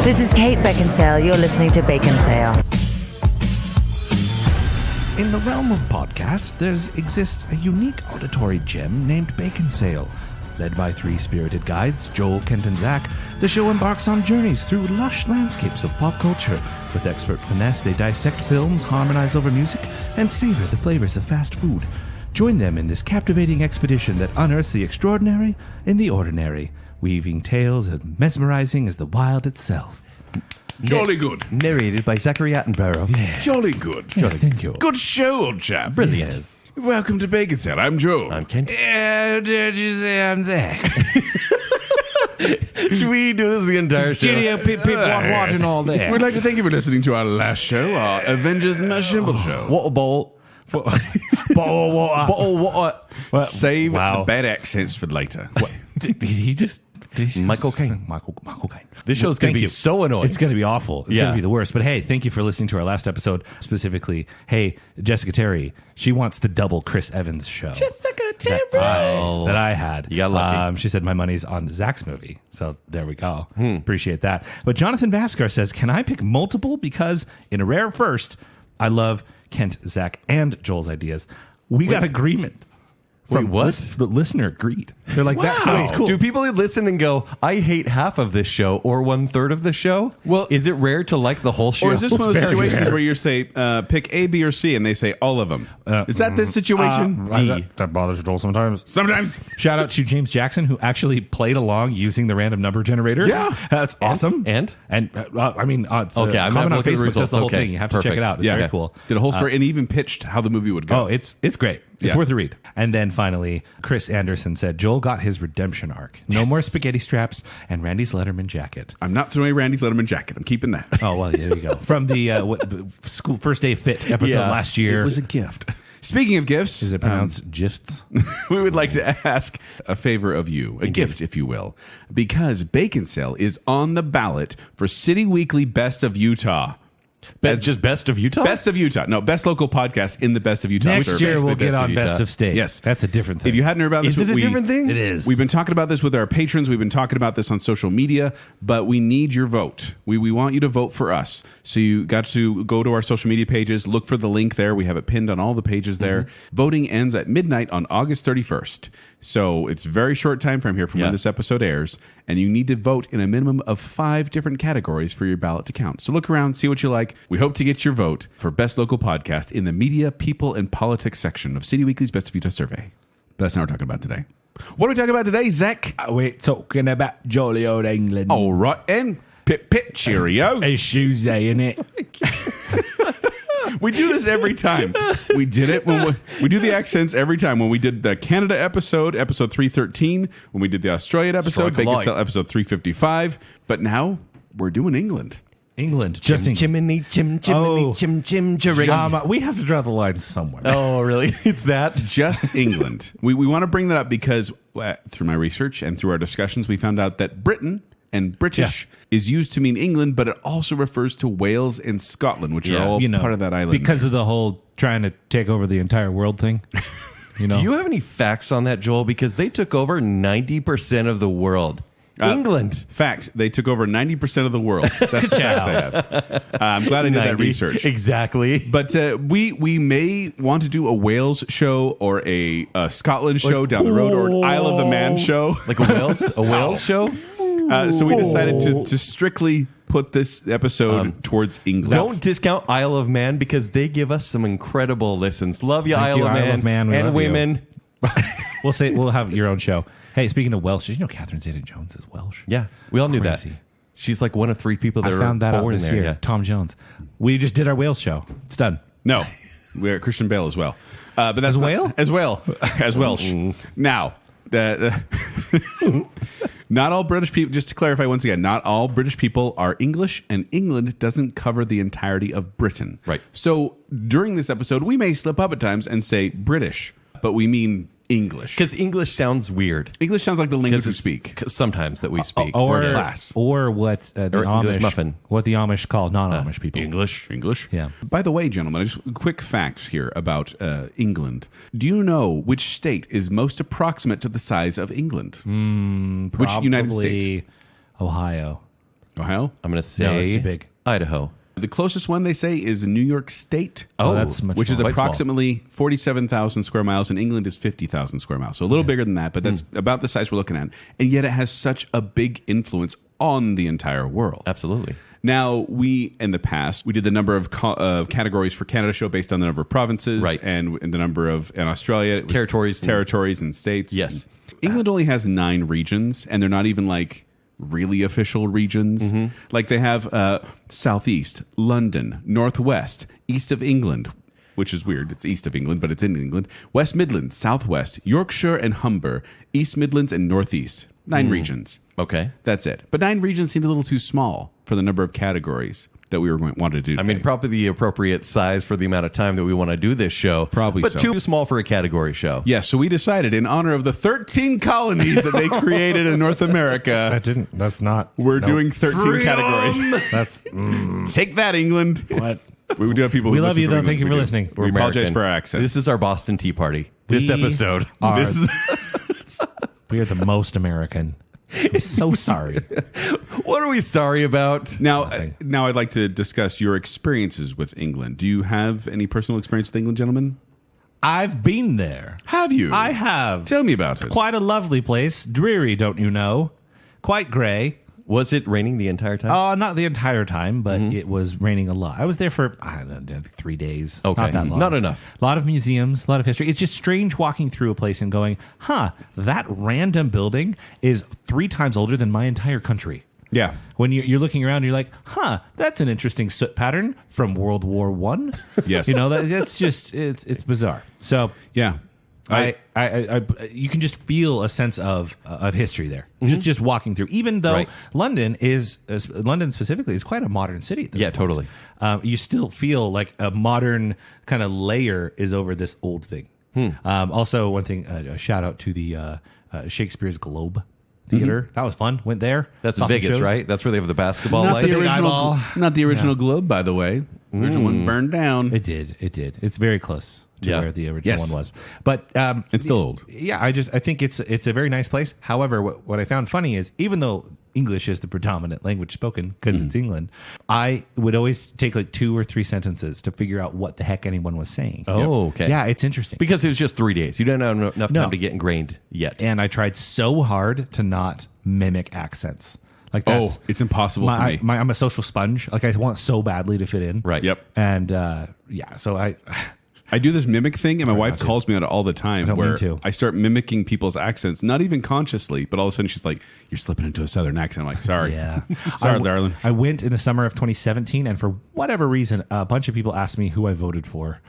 This is Kate Baconsale. You're listening to Baconsale. In the realm of podcasts, there exists a unique auditory gem named Baconsale. Led by three spirited guides, Joel, Kent, and Zack, the show embarks on journeys through lush landscapes of pop culture. With expert finesse, they dissect films, harmonize over music, and savor the flavors of fast food. Join them in this captivating expedition that unearths the extraordinary in the ordinary, weaving tales as mesmerizing as the wild itself. Jolly good. Narrated by Zachary Attenborough. Yeah. Jolly good. Yes, thank you. Good show, old chap. Brilliant. Yes. Welcome to Baconsale. I'm Joel. I'm Kent. Did you say I'm Zack? Should we do this the entire show? Cheerio, pip, pip, what, and all that. We'd like to thank you for listening to our last show, our Avengers Mashimble show. What a bowl. Bottle water. Bottle water. Save Wow. the bad accents for later. Did he just... Michael Caine. Michael Caine. This show's going to be so annoying. It's going to be awful. It's going to be the worst. But hey, thank you for listening to our last episode. Specifically, hey, Jessica Terry, she wants the double Chris Evans show. Jessica Terry. That I had. You got lucky. She said my money's on Zach's movie. So there we go. Appreciate that. But Jonathan Vascar says, can I pick multiple? Because in a rare first, I love Kent, Zach, and Joel's ideas. We got agreement. From what? The listener agreed. They're like, that sounds cool. Do people listen and go, I hate half of this show or 1/3 of the show? Well, is it rare to like the whole show? Or is this one of those Very situations rare. where you say, pick A, B, or C, and they say all of them? Is that this situation? D. That bothers Joel sometimes. Sometimes. Shout out to James Jackson, who actually played along using the random number generator. Yeah. That's awesome. And? I mean, it's Okay, I'm comment gonna on look at the Facebook. Does results. the whole Okay, thing. You have to check perfect. it out. It's Yeah. very cool. Did a whole story and even pitched how the movie would go. Oh, it's great. It's Yeah. worth a read. And then finally, Chris Anderson said Joel got his redemption arc. No more spaghetti straps and Randy's Letterman jacket. I'm not throwing away Randy's Letterman jacket. I'm keeping that. Oh well, there you go. From the school first day fit episode last year. It was a gift. Speaking of gifts, Is it pronounced gifts? we would like to ask a favor of you, a gift, if you will, because Baconsale is on the ballot for City Weekly Best of Utah. Just Best of Utah? Best of Utah. No, Best Local Podcast in the Best of Utah. Next survey. year we'll Best get of on Utah. Best of State. Yes. That's a different thing. If you hadn't heard about this, Is it a different thing? It is. We've been talking about this with our patrons. We've been talking about this on social media, but we need your vote. We want you to vote for us. So you got to go to our social media pages, look for the link there. We have it pinned on all the pages there. Voting ends at midnight on August 31st. So it's a very short time frame here from when this episode airs, and you need to vote in a minimum of 5 different categories for your ballot to count. So look around, see what you like. We hope to get your vote for Best Local Podcast in the Media, People, and Politics section of City Weekly's Best of Utah survey. But that's not what we're talking about today. What are we talking about today, Zach? We're talking about jolly old England. All right, and pip pip cheerio. It's Tuesday, isn't it? We do this every time. We did it when we do the accents every time. When we did the Canada episode 313. When we did the Australian episode, Strike a light. Baconsale episode 355. But now we're doing England. England. Just England. Chimney, chim, Oh. chim, chim, We have to draw the line somewhere. Oh, really? It's that? Just England. We want to bring that up because through my research and through our discussions, we found out that Britain and British is used to mean England, but it also refers to Wales and Scotland, which are all part of that island. Because of the whole trying to take over the entire world thing. You know? Do you have any facts on that, Joel? Because they took over 90% of the world. England. Facts. They took over 90% of the world. That's the facts I have. I'm glad I did that research. Exactly. But we may want to do a Wales show or a Scotland show down the road, or an Isle of the Man show. Like a Wales show? So we decided to strictly put this episode towards England. Don't discount Isle of Man because they give us some incredible listens. Love you, Thank Isle you, of Isle of Man. We and love women. We'll have your own show. Hey, speaking of Welsh, did you know Catherine Zeta-Jones is Welsh? Yeah, we all knew Crazy. that. She's like one of 3 people that I are found that out born this there. year. Yeah. Tom Jones. We just did our Wales show. It's done. No, we're at Christian Bale as well. But that's Whale? as Welsh. Now, not all British people. Just to clarify once again, not all British people are English, and England doesn't cover the entirety of Britain. Right. So during this episode, we may slip up at times and say British, but we mean English. Because English sounds weird. English sounds like the language we speak. Sometimes that we speak. Or class. Or what the English Amish muffin. What the Amish call non-Amish people. English. Yeah. By the way, gentlemen, just quick facts here about England. Do you know which state is most approximate to the size of England? Which United Probably States? Ohio. Ohio? I'm going to say No, that's too big. Idaho. The closest one they say is New York State. Oh, that's much which is smaller. Quite small. approximately 47,000 square miles, and England is 50,000 square miles. So a little bigger than that, but that's about the size we're looking at. And yet it has such a big influence on the entire world. Absolutely. Now, in the past, we did the number of categories for Canada show based on the number of provinces, Right. and the number of, in Australia, it was Territories. and states. Yes. England only has 9 regions, and they're not even like really official regions. Like they have Southeast, London, Northwest, East of England, which is weird. It's east of England, but it's in England. West Midlands, Southwest, Yorkshire and Humber, East Midlands and Northeast. 9 regions. Okay. That's it. But 9 regions seemed a little too small for the number of categories that we wanted to do. I mean, today. probably the appropriate size for the amount of time that we want to do this show. Probably but so. too small for a category show. Yeah, so we decided in honor of the 13 colonies that they created in North America, That's not. we're doing 13 categories. That's. Take that, England. What? We do have people. We who love listen you, from though. England. Thank you We for do. listening. We apologize American. for our accent. This is our Boston Tea Party. This We episode. are- This is We are the most American. I'm so sorry. What are we sorry about? now. I'd like to discuss your experiences with England. Do you have any personal experience with England, gentlemen? I've been there. Have you? I have. Tell me about it. Quite a lovely place. Dreary, don't you know? Quite gray. Was it raining the entire time? Not the entire time, but it was raining a lot. I was there for, I don't know, 3 days. Okay. Not that long. Not enough. A lot of museums, a lot of history. It's just strange walking through a place and going, that random building is 3 times older than my entire country. Yeah. When you're looking around, you're like, that's an interesting soot pattern from World War One. Yes. That's just, it's bizarre. So, Yeah. I you can just feel a sense of history there, just walking through. Even though Right. London specifically is quite a modern city. At this Yeah, point. totally. You still feel like a modern kind of layer is over this old thing. Also, one thing, a shout out to the Shakespeare's Globe Theater. That was fun. Went there. That's Saw some Vegas, shows. right? That's where they have the basketball Not lights. the big original. eyeball. Not the original Globe, by the way. The original one burned down. It did. It's very close to Yeah. where the original Yes. one was. But It's still old. Yeah, I think it's a very nice place. However, what I found funny is even though English is the predominant language spoken because it's England, I would always take like 2 or 3 sentences to figure out what the heck anyone was saying. Oh, okay. Yeah, it's interesting. Because it was just 3 days. You didn't have enough No. time to get ingrained yet. And I tried so hard to not mimic accents. Like that's It's impossible for me. I'm a social sponge. Like I want so badly to fit in. Right. Yep. And so I do this mimic thing, and my wife calls me on it all the time. don't where mean to. I start mimicking people's accents, not even consciously, but all of a sudden she's like, "You're slipping into a southern accent." I'm like, "Sorry, Yeah. sorry, darling." I went in the summer of 2017, and for whatever reason, a bunch of people asked me who I voted for.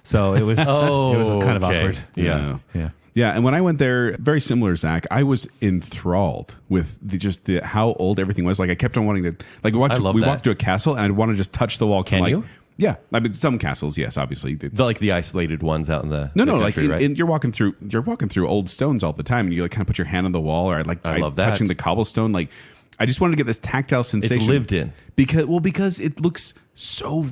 So it was it was kind of okay. awkward. Yeah. Yeah. Yeah, and when I went there, very similar, Zach. I was enthralled with the how old everything was. Like I kept on wanting to I love we that. walked to a castle, and I'd want to just touch the wall. Can like, you? Yeah, I mean some castles, yes, obviously. It's, Like the isolated ones out in the no, country, like right? you're walking through old stones all the time, and you like kind of put your hand on the wall, or I love that. touching the cobblestone. Like I just wanted to get this tactile sensation. lived in. because it looks so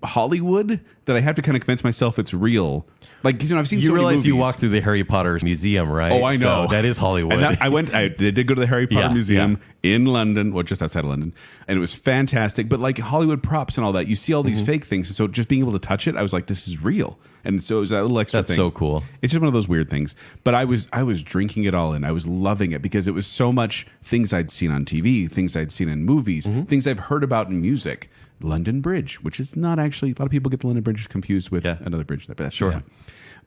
Hollywood that I have to kind of convince myself it's real. Like I've seen You so many realize you movies. walked through the Harry Potter museum, right? Oh, I know. So that is Hollywood. And I did go to the Harry Potter Yeah, Museum in London, or just outside of London, and it was fantastic. But like Hollywood props and all that, you see all these Mm-hmm. fake things. So just being able to touch it, I was like, this is real. And so it was that little extra That's thing. so cool. It's just one of those weird things. But I was drinking it all in. I was loving it because it was so much things I'd seen on TV, things I'd seen in movies, Mm-hmm. things I've heard about in music. London Bridge, which is not actually, a lot of people get the London Bridge confused with another bridge. But that's Sure. yeah.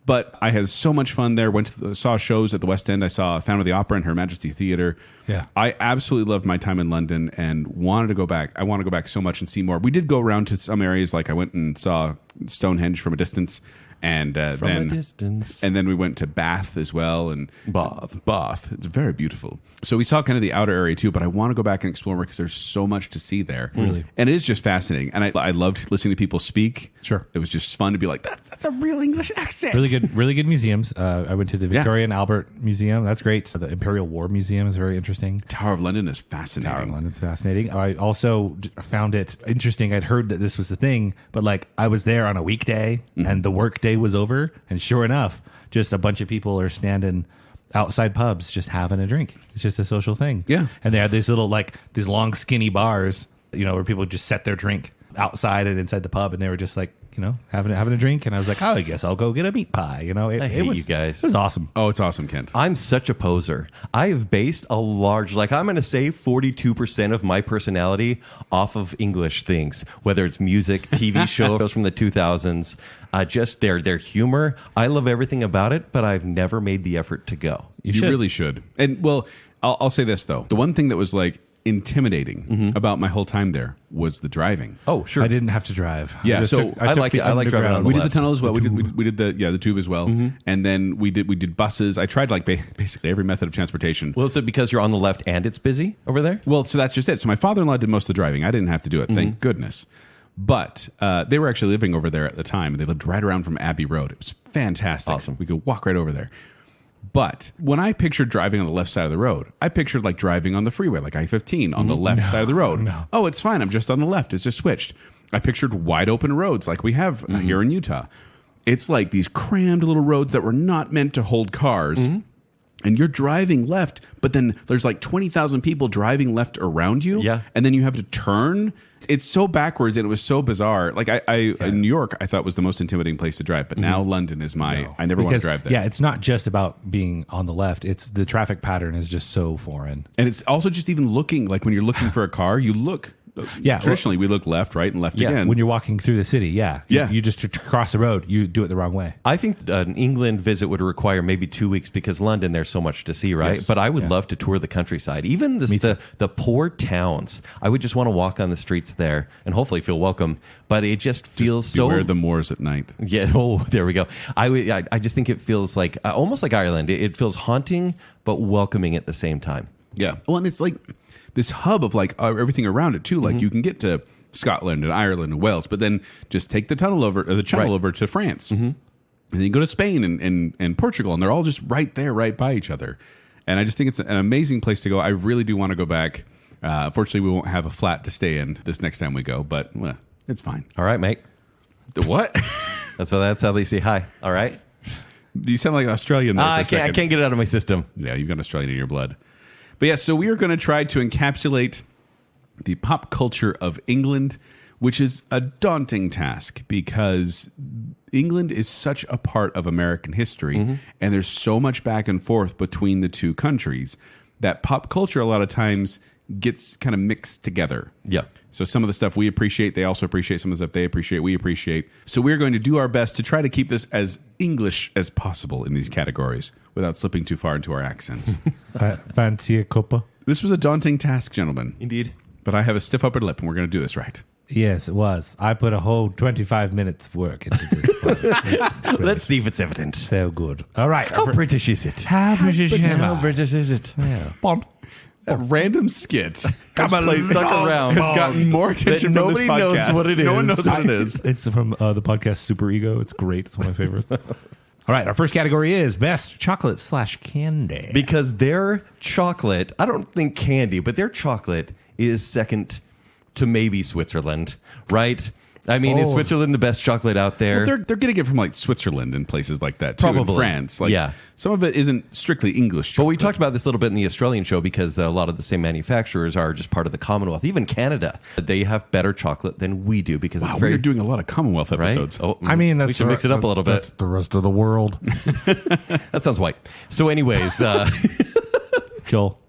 But I had so much fun there. Saw shows at the West End. I saw Phantom of the Opera and Her Majesty Theatre. Yeah. I absolutely loved my time in London and wanted to go back. I want to go back so much and see more. We did go around to some areas, like I went and saw Stonehenge from a distance. And From a distance. and then we went to Bath as well, and Bath. It's very beautiful. So we saw kind of the outer area too, but I want to go back and explore more because there's so much to see there. Really, and it is just fascinating. And I loved listening to people speak. Sure, it was just fun to be like, that's a real English accent. Really good museums. I went to the Victoria and Albert Museum. That's great. So the Imperial War Museum is very interesting. Tower of London is fascinating. Tower of London's fascinating. I also found it interesting. I'd heard that this was the thing, but like I was there on a weekday and the work day was over, and sure enough, just a bunch of people are standing outside pubs just having a drink. It's just a social thing. Yeah. And they had these little, like, these long, skinny bars, where people just set their drink outside and inside the pub, and they were just like, having a drink. And I was like, I guess I'll go get a meat pie. I hate you guys. It was awesome. Oh, it's awesome, Kent. I'm such a poser. I have based a large, I'm going to say 42% of my personality off of English things, whether it's music, TV shows from the 2000s, just their humor. I love everything about it, but I've never made the effort to go. You really should. And well, I'll say this though. The one thing that was like intimidating about my whole time there was the driving. Oh, sure. I didn't have to drive. Yeah, I like driving on the we did the left. tunnel as well. We did the tube as well, and then we did buses. I tried like basically every method of transportation. Well, is it because you're on the left and it's busy over there? Well, so that's just it. So my father-in-law did most of the driving. I didn't have to do it, thank goodness. But they were actually living over there at the time. They lived right around from Abbey Road. It was fantastic. Awesome. We could walk right over there. But when I pictured driving on the left side of the road, I pictured like driving on the freeway, like I-15 on the left side of the road. No. Oh, it's fine. I'm just on the left. It's just switched. I pictured wide open roads like we have here in Utah. It's like these crammed little roads that were not meant to hold cars. And you're driving left, but then there's like 20,000 people driving left around you. Yeah. And then you have to turn. It's so backwards and it was so bizarre. Like in New York, I thought was the most intimidating place to drive. But now London is I never want to drive there. Yeah, it's not just about being on the left. It's the traffic pattern is just so foreign. And it's also just even looking, like when you're looking for a car, you look. Yeah, Traditionally, we look left, right, and left Yeah, again. when you're walking through the city, Yeah. You just to cross the road, you do it the wrong way. I think an England visit would require maybe 2 weeks because London, there's so much to see, right? Yes. But I would love to tour the countryside, even the poor towns. I would just want to walk on the streets there and hopefully feel welcome. But it just feels so. Beware the moors at night. Yeah. Oh, there we go. I just think it feels like almost like Ireland. It feels haunting but welcoming at the same time. Yeah. Well, and it's like this hub of like everything around it too. Like you can get to Scotland and Ireland and Wales, but then just take the channel over to France, and then you go to Spain and Portugal, and they're all just right there, right by each other. And I just think it's an amazing place to go. I really do want to go back. Unfortunately, we won't have a flat to stay in this next time we go, but it's fine. All right, mate. The what? That's how they say hi. All right. You sound like Australian there for a I second. can't get it out of my system. Yeah, you've got Australian in your blood. But yeah, so we are going to try to encapsulate the pop culture of England, which is a daunting task because England is such a part of American history, and there's so much back and forth between the two countries that pop culture a lot of times gets kind of mixed together. Yeah. So some of the stuff we appreciate, they also appreciate. Some of the stuff they appreciate, we appreciate. So we're going to do our best to try to keep this as English as possible in these categories without slipping too far into our accents. Fancy a cuppa? This was a daunting task, gentlemen. Indeed. But I have a stiff upper lip, and we're going to do this right. Yes, it was. I put a whole 25 minutes of work into this. Let's see if it's evident. So good. All right. How British is it? How British am How I? British is it? Yeah. That random skit Come on, stuck around. has gotten more attention That from this nobody knows podcast. what it No one is. knows what it is. It's from the podcast Super Ego. It's great. It's one of my favorites. All right. Our first category is best chocolate / candy. Because their chocolate, I don't think candy, but their chocolate is second to maybe Switzerland, right? I mean, is Switzerland the best chocolate out there? Well, they're getting it from like Switzerland and places like that too. Probably. In France. Like, Yeah. Some of it isn't strictly English But chocolate. we talked about this a little bit in the Australian show because a lot of the same manufacturers are just part of the Commonwealth. Even Canada, they have better chocolate than we do because Wow, it's very we're doing a lot of Commonwealth right. episodes. Oh, I mean, we should mix it up a little bit. That's the rest of the world. That sounds white. So, anyways, Joel.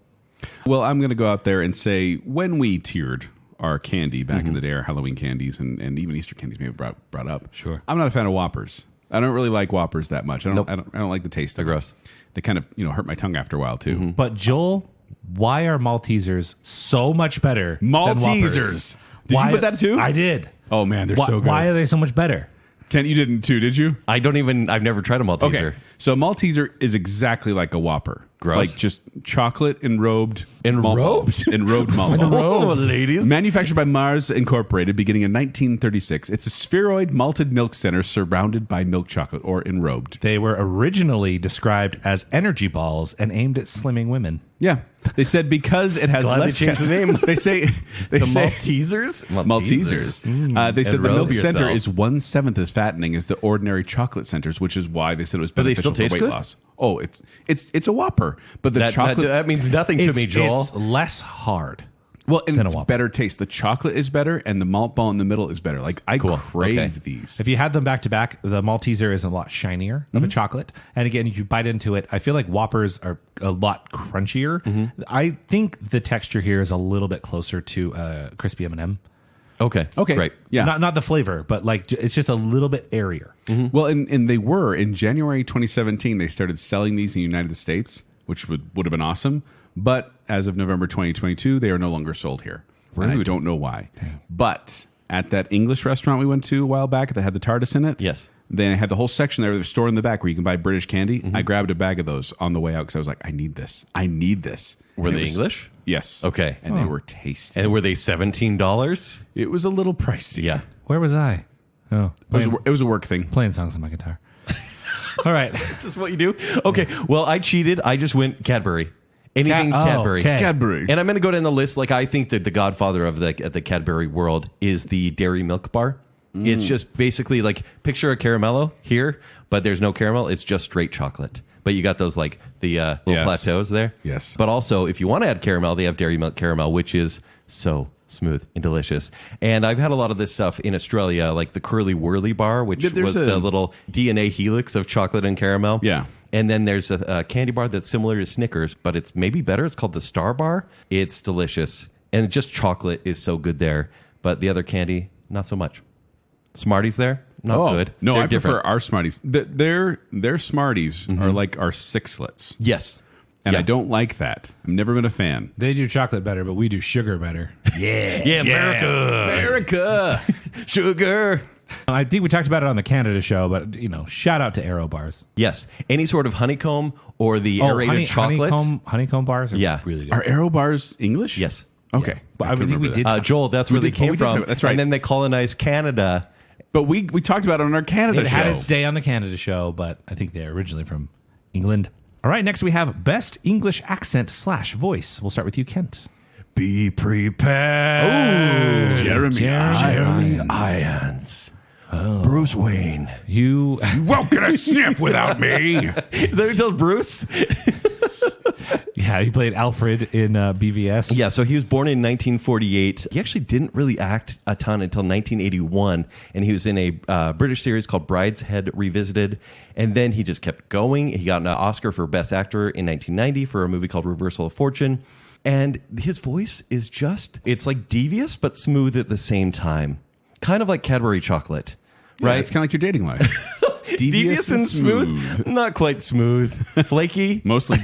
Well, I'm going to go out there and say when we tiered our candy back in the day, our Halloween candies and even Easter candies maybe brought up. Sure. I'm not a fan of Whoppers. I don't really like Whoppers that much. I don't like the taste. They're of them. gross. They kind of hurt my tongue after a while too. But Joel, why are Maltesers so much better than Whoppers? Maltesers. Did you put that too? I did. Oh man, they're so good. Why are they so much better? Ken, you didn't too, did you? I've never tried a Malteser. Okay. So a Malteser is exactly like a Whopper. Gross. Like just chocolate enrobed. Enrobed? Enrobed malt balls. Oh, ladies. Manufactured by Mars Incorporated beginning in 1936. It's a spheroid malted milk center surrounded by milk chocolate or enrobed. They were originally described as energy balls and aimed at slimming women. Yeah, they said because it has Glad less. they changed the name. They say The Maltesers? Maltesers. They said the As milk Robio center style. is 1/7 as fattening as the ordinary chocolate centers, which is why they said it was they beneficial still taste for weight good? loss. Oh, it's a Whopper, but the That chocolate. means nothing to me, Joel. It's less hard. well, and than a it's Whopper. better taste. The chocolate is better, and the malt ball in the middle is better. Like I crave Okay. these. If you had them back to back, the Malteser is a lot shinier of a chocolate. And again, you bite into it. I feel like Whoppers are a lot crunchier. I think the texture here is a little bit closer to crispy M&M. Okay. Great. Yeah. Not the flavor, but like it's just a little bit airier. Well, and they were in January 2017. They started selling these in the United States, which would have been awesome. But as of November 2022, they are no longer sold here. And I don't know why. But at that English restaurant we went to a while back that had the TARDIS in it, Yes. they had the whole section there, the store in the back where you can buy British candy. I grabbed a bag of those on the way out because I was like, I need this. Were And they it was- English? Yes. Okay. And they were tasty. And were they $17? It was a little pricey. Yeah. Where was I? Oh, It was a work thing. playing songs on my guitar. All right. Is this what you do? Okay. Well, I cheated. I just went Cadbury. Anything Cadbury. okay. Cadbury. And I'm going to go down the list. Like I think that the godfather of the Cadbury world is the dairy milk bar. It's just basically like picture a caramello here, but there's no caramel. It's just straight chocolate. But you got those like the little Yes. plateaus there. Yes. But also, if you want to add caramel, they have dairy milk caramel, which is so smooth and delicious. And I've had a lot of this stuff in Australia, like the Curly Whirly bar, which Yeah, there's was the little DNA helix of chocolate and caramel. Yeah. And then there's a candy bar that's similar to Snickers, but it's maybe better. It's called the Star Bar. It's delicious. And just chocolate is so good there. But the other candy, not so much. Smarties there, not good. No, They're I prefer different. our Smarties. Their Smarties are like our Sixlets. Yes. And Yeah. I don't like that. I've never been a fan. They do chocolate better, but we do sugar better. Yeah, America. Sugar. I think we talked about it on the Canada show, but shout out to Aero bars. Yes. Any sort of honeycomb or the aerated chocolate. honeycomb bars are Yeah. really good. Are Aero bars English? Yes. Okay. But I couldn't think we remember did that. talk- Joel, that's where they came we did talk from. about- that's right. And then they colonized Canada. But we talked about it on our Canada It show. had its day on the Canada show, but I think they're originally from England. All right, next we have best English accent / voice. We'll start with you, Kent. Be prepared. Jeremy Irons. Bruce Wayne. You won't get a sniff without me. Is that who tells Bruce? Yeah, he played Alfred in BVS. Yeah, so he was born in 1948. He actually didn't really act a ton until 1981, and he was in a British series called Brideshead Revisited, and then he just kept going. He got an Oscar for Best Actor in 1990 for a movie called Reversal of Fortune, and his voice is it's like devious but smooth at the same time. Kind of like Cadbury chocolate, Right. right? It's kind of like your dating life. Devious and smooth. Not quite smooth. Flaky. Mostly.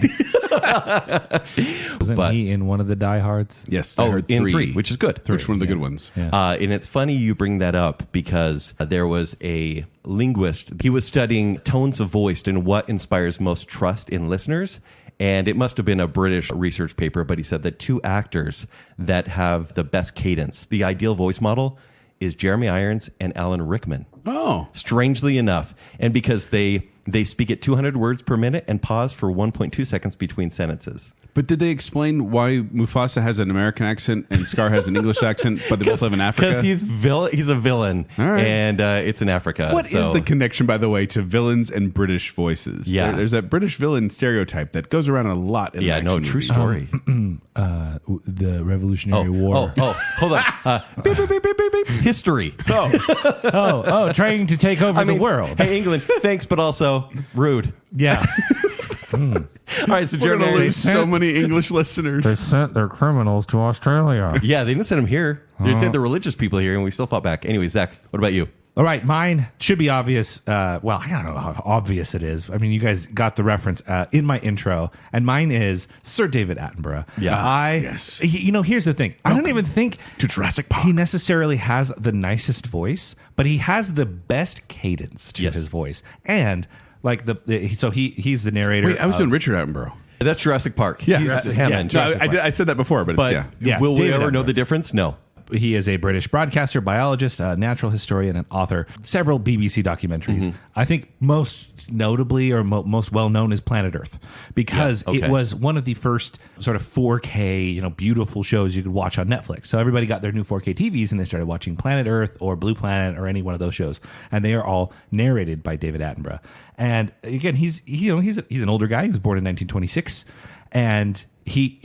Wasn't But- he in one of the diehards? Yes. I Oh, heard in three, three, which is good. Which one of the good ones? Yeah. And it's funny you bring that up because there was a linguist. He was studying tones of voice and what inspires most trust in listeners. And it must have been a British research paper, but he said that two actors that have the best cadence, the ideal voice model, is Jeremy Irons and Alan Rickman. Oh. Strangely enough. And because they speak at 200 words per minute and pause for 1.2 seconds between sentences. But did they explain why Mufasa has an American accent and Scar has an English accent, but they both live in Africa? Because he's a villain, All right. and it's in Africa. What is the connection, by the way, to villains and British voices? Yeah. There's that British villain stereotype that goes around a lot in Yeah, action no, true movies. story. The Revolutionary War. Hold on. Beep, beep, beep, beep, beep, beep. History. Trying to take over the world. Hey, England, thanks, but also rude. Yeah. All right, so We're Jeremy going to lose Irons. so many English listeners. They sent their criminals to Australia. Yeah, they didn't send him here. They sent the religious people here, and we still fought back. Anyway, Zach, what about you? All right, mine should be obvious. Well, I don't know how obvious it is. I mean, you guys got the reference in my intro, and mine is Sir David Attenborough. Yeah. Yes. Here's the thing. I don't even think to Jurassic Park. he necessarily has the nicest voice, but he has the best cadence to Yes. his voice, and like he's the narrator. Wait, I was of- doing Richard Attenborough. That's Jurassic Park. Yeah. He's Yeah. Hammond. No, Jurassic Park. I said that before, but But yeah. Yeah, will we David ever know Attenborough. the difference? No. He is a British broadcaster, biologist, natural historian, and author. Several BBC documentaries. I think most notably or most well known is Planet Earth, because it was one of the first sort of 4K, beautiful shows you could watch on Netflix. So everybody got their new 4K TVs and they started watching Planet Earth or Blue Planet or any one of those shows, and they are all narrated by David Attenborough. And again, he's an older guy. He was born in 1926, and he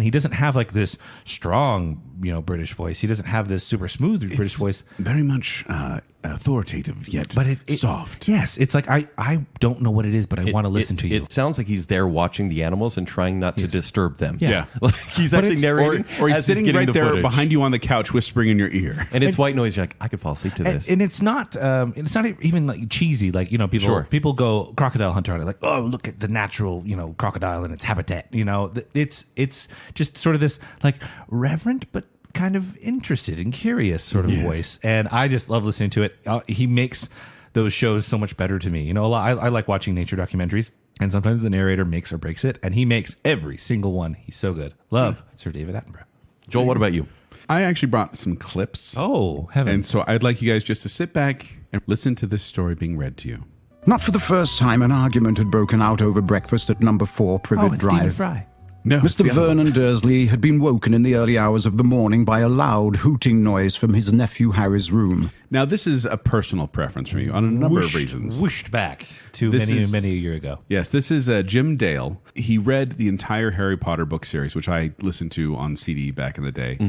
doesn't have like this strong British voice. He doesn't have this super smooth British voice. Very much authoritative yet But soft. Yes, it's like I don't know what it is, but I want to listen to you. It sounds like he's there watching the animals and trying not to disturb them. Yeah. Like he's actually narrating, or he's as sitting getting right the there footage. behind you on the couch, whispering in your ear. And it's white noise. You're like, I could fall asleep to this. And it's not even like cheesy. Like people go crocodile hunter on it. Like, oh, look at the natural crocodile and its habitat. It's just sort of this like reverent but kind of interested and curious sort of voice, and I just love listening to it. He makes those shows so much better to me. I like watching nature documentaries, and sometimes the narrator makes or breaks it, and he makes every single one. He's so good. Love Sir David Attenborough. Joel, what about you? I actually brought some clips. Oh, heavens. And so I'd like you guys just to sit back and listen to this story being read to you. Not for the first time, an argument had broken out over breakfast at number 4 Privet it's Stephen Drive. Fry. No, it's the Mr. other one. Vernon Dursley had been woken in the early hours of the morning by a loud hooting noise from his nephew Harry's room. Now, this is a personal preference for you on a number of reasons. Whooshed back to This is- many a year ago. Yes, this is Jim Dale. He read the entire Harry Potter book series, which I listened to on CD back in the day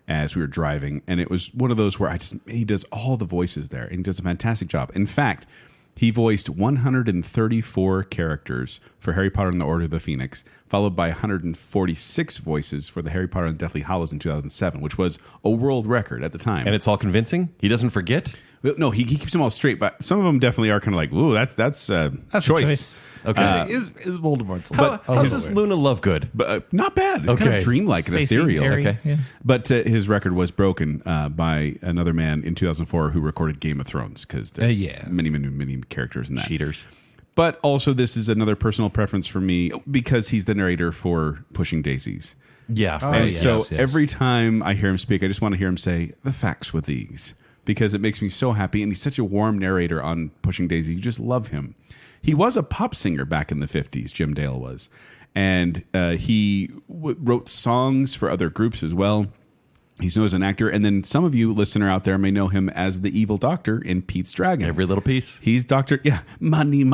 as we were driving. And it was one of those where he does all the voices there, and he does a fantastic job. In fact, he voiced 134 characters for Harry Potter and the Order of the Phoenix, followed by 146 voices for the Harry Potter and the Deathly Hallows in 2007, which was a world record at the time. And it's all convincing? He doesn't forget? No, he keeps them all straight, but some of them definitely are kind of like, ooh, that's a choice. Okay. Is Voldemort's How's this Luna Lovegood? But not bad. It's kind Okay. of dreamlike and Spacey, ethereal. Harry, Okay. yeah. But his record was broken by another man in 2004 who recorded Game of Thrones, because there's many characters in that. Cheaters. But also, this is another personal preference for me because he's the narrator for Pushing Daisies. Yeah. Oh, And yes, so yes. every time I hear him speak, I just want to hear him say, the facts with these, because it makes me so happy. And he's such a warm narrator on Pushing Daisies. You just love him. He was a pop singer back in the 50s, Jim Dale was. And he wrote songs for other groups as well. He's known as an actor. And then some of you listener out there may know him as the evil doctor in Pete's Dragon. Every little piece. He's Dr. Money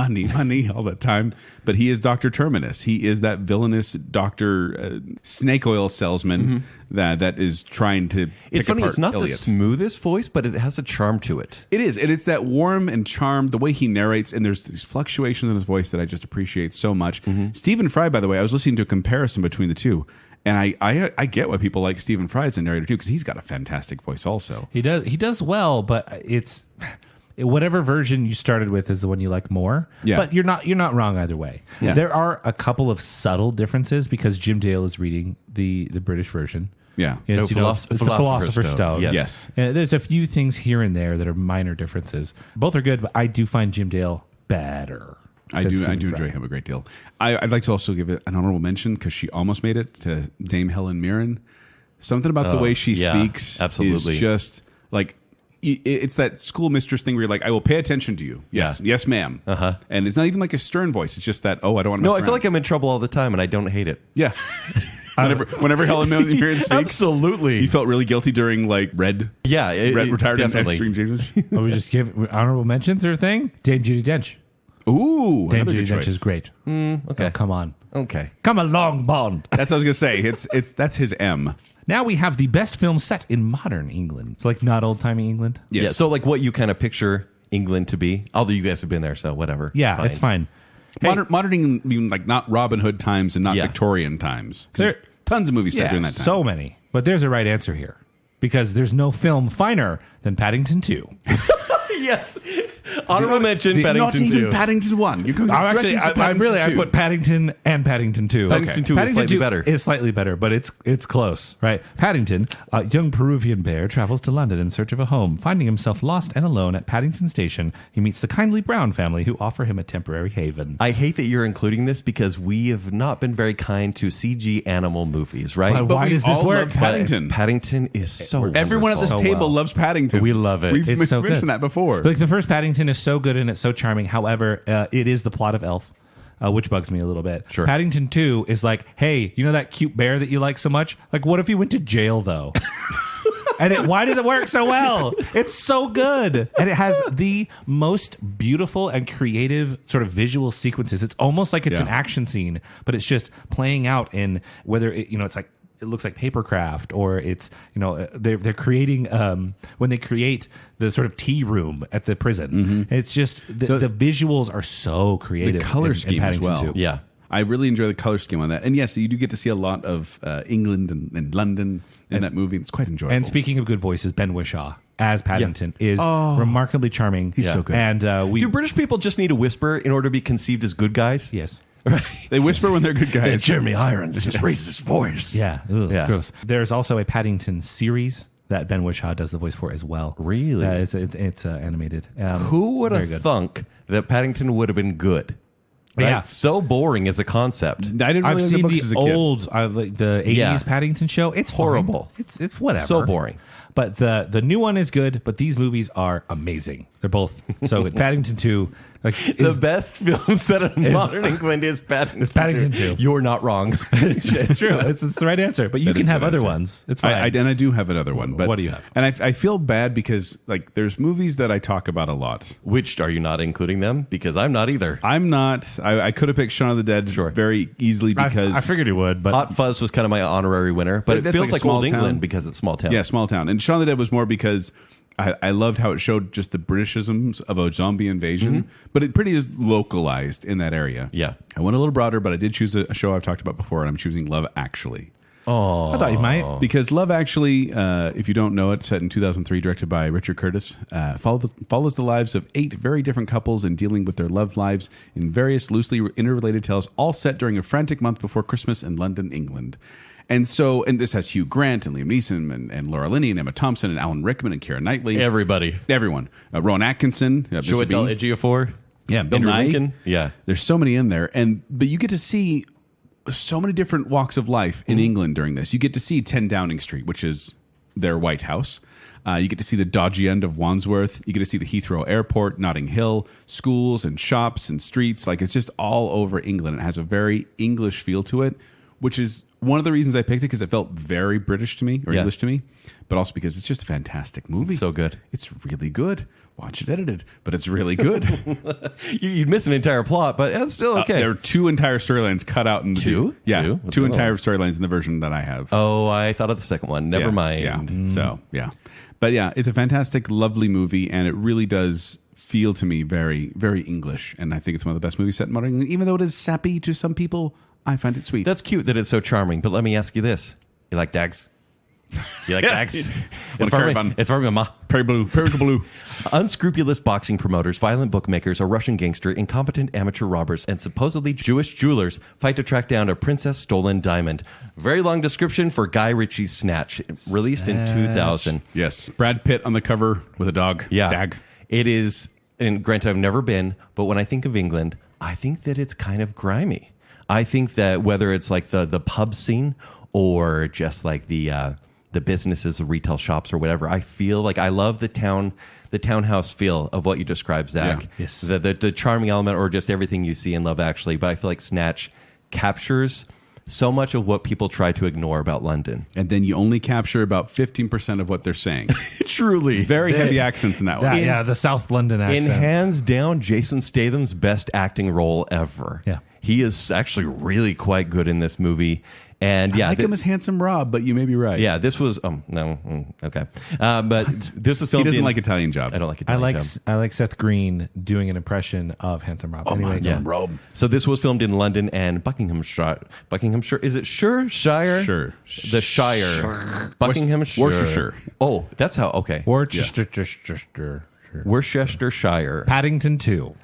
all the time. But he is Dr. Terminus. He is that villainous doctor, snake oil salesman that is trying to It's pick funny, apart it's not Elliot. the smoothest voice, but it has a charm to it. It is. And it's that warm and charm, the way he narrates, and there's these fluctuations in his voice that I just appreciate so much. Stephen Fry, by the way, I was listening to a comparison between the two. And I get why people like Stephen Fry as a narrator too, because he's got a fantastic voice also. He does well, but it's whatever version you started with is the one you like more. Yeah. But you're not wrong either way. Yeah. There are a couple of subtle differences because Jim Dale is reading the British version. Yeah. It's, it's the Philosopher's Stone. Yes. And there's a few things here and there that are minor differences. Both are good, but I do find Jim Dale better. I than do Stephen enjoy Fry. him a great deal. I'd like to also give it an honorable mention because she almost made it to Dame Helen Mirren. Something about the way she speaks absolutely. is just like it's that school mistress thing where you're like, I will pay attention to you. Yes, yes, ma'am. And it's not even like a stern voice. It's just that, I don't want to. No, I feel like I'm in trouble all the time, and I don't hate it. yeah. whenever Helen Mirren speaks, Absolutely. you felt really guilty during like Red. Yeah, Red retired in definitely. Extreme Changes. Are we just give honorable mentions or thing? Dame Judi Dench. Ooh, Dame another Judi good Dench choice. is great. Okay. Oh, come on. Okay. Come along, Bond. That's what I was gonna say. That's his M. Now we have the best film set in modern England. It's like not old-timey England. Yes. Yeah, so like what you kind of picture England to be, although you guys have been there, so whatever. Yeah, it's fine. Hey, Modern England, being like not Robin Hood times and not Yeah. Victorian times. 'Cause There- tons of movies set during that time. so many. But there's a right answer here. Because there's no film finer than Paddington 2. Yes. Honorable mention, Not Paddington even 2. Paddington 1. You're going Actually, I put Paddington and Paddington 2. Paddington 2 is slightly better. Is slightly better, but it's close, right? Paddington, a young Peruvian bear, travels to London in search of a home. Finding himself lost and alone at Paddington Station, he meets the kindly Brown family who offer him a temporary haven. I hate that you're including this because we have not been very kind to CG animal movies, right? But why we does this all work? love Paddington. Paddington is so Everyone at this So table well. loves Paddington. We love it. We've It's so mentioned good. that before. Like the first Paddington is so good and it's so charming. However, it is the plot of Elf, which bugs me a little bit. Sure. Paddington 2 is like, hey, you know that cute bear that you like so much? Like, what if he went to jail though? And why does it work so well? It's so good. And it has the most beautiful and creative sort of visual sequences. It's almost like it's an action scene, but it's just playing out in whether it's like, it looks like papercraft, or it's they're creating when they create the sort of tea room at the prison. It's just the visuals are so creative. The color in scheme as Paddington well. 2. Yeah. I really enjoy the color scheme on that. And yes, you do get to see a lot of England and London in that movie. It's quite enjoyable. And speaking of good voices, Ben Whishaw as Paddington is remarkably charming. He's so good. And Do British people just need to whisper in order to be conceived as good guys? yes. They whisper when they're good guys. Jeremy Irons just raises his voice. Yeah. Ugh, Yeah. Gross. There's also a Paddington series that Ben Whishaw does the voice for as well. Really? It's animated. Who would very have good. thunk that Paddington would have been good? Right? Yeah. It's so boring as a concept. I didn't I've really seen like the books as the a kid. old, like the 80s Yeah. Paddington show. It's Horrible. fine. It's whatever. So boring. But the new one is good, but these movies are amazing. They're both so good. Paddington 2, like The best film set in modern England is Paddington. It's Paddington 2. You're not wrong. it's true. It's the right answer. But you That can is a have good other answer. ones. It's fine. I do have another one. But What do you have? And I feel bad because like there's movies that I talk about a lot. Which are you not including them? Because I'm not either. I'm not. I could have picked Shaun of the Dead very easily because I figured you would, but Hot Fuzz was kind of my honorary winner, but it That's feels like a like small old town. England because it's small town. yeah, small town. And Shaun of the Dead was more because I loved how it showed just the Britishisms of a zombie invasion, but it pretty is localized in that area. Yeah. I went a little broader, but I did choose a show I've talked about before, and I'm choosing Love Actually. I thought you might. Because Love Actually, if you don't know it, set in 2003, directed by Richard Curtis, follows the lives of 8 very different couples and dealing with their love lives in various loosely interrelated tales, all set during a frantic month before Christmas in London, England. And this has Hugh Grant and Liam Neeson and Laura Linney and Emma Thompson and Alan Rickman and Keira Knightley. Everybody. Everyone. Rowan Atkinson. Mr. Chiwetel Bean. Ejiofor. Yeah, Bill Andrew Nye. Lincoln. Yeah. There's so many in there, but you get to see so many different walks of life in England during this. You get to see 10 Downing Street, which is their White House. You get to see the dodgy end of Wandsworth. You get to see the Heathrow Airport, Notting Hill, schools and shops and streets. Like it's just all over England. It has a very English feel to it, which is one of the reasons I picked it because it felt very British to me or English to me, but also because it's just a fantastic movie. It's so good. It's really good. Watch it edited, but it's really good. You'd miss an entire plot, but it's still okay. There are 2 entire storylines cut out in the Two? Yeah, Two? What's 2 the entire other storylines in the version that I have. Oh, I thought of the second one. Never Yeah, mind. Yeah. So, yeah. But yeah, it's a fantastic, lovely movie, and it really does feel to me very, very English. And I think it's one of the best movies set in modern England. Even though it is sappy to some people, I find it sweet. That's cute that it's so charming, but let me ask you this. You like dags? You like dags? What a curry bun. It's for me, ma. Prairie Blue. Prairie Blue. Unscrupulous boxing promoters, violent bookmakers, a Russian gangster, incompetent amateur robbers, and supposedly Jewish jewelers fight to track down a princess stolen diamond. Very long description for Guy Ritchie's Snatch, released in 2000. Yes. Brad Pitt on the cover with a dog. Yeah. Dag. It is, and granted, I've never been, but when I think of England, I think that it's kind of grimy. I think that whether it's like the pub scene or just like the businesses, the retail shops or whatever, I feel like I love the townhouse feel of what you described, Zach. Yeah. Yes. The charming element or just everything you see in Love Actually. But I feel like Snatch captures so much of what people try to ignore about London. And then you only capture about 15% of what they're saying. Truly. Very heavy accents in that one. yeah, the South London accent. In hands down, Jason Statham's best acting role ever. Yeah. He is actually really quite good in this movie. And I like him as Handsome Rob, but you may be right. yeah, this was okay. But this was He filmed doesn't in, like Italian Job. I don't like I Italian like Job. I like Seth Green doing an impression of Handsome Rob. Anyway, Handsome Rob. So this was filmed in London and Buckinghamshire. Is it Shire? Sure. The Shire. Buckinghamshire. Worcestershire. Oh, that's how. Okay. Worcestershire. Worcestershire. Paddington 2.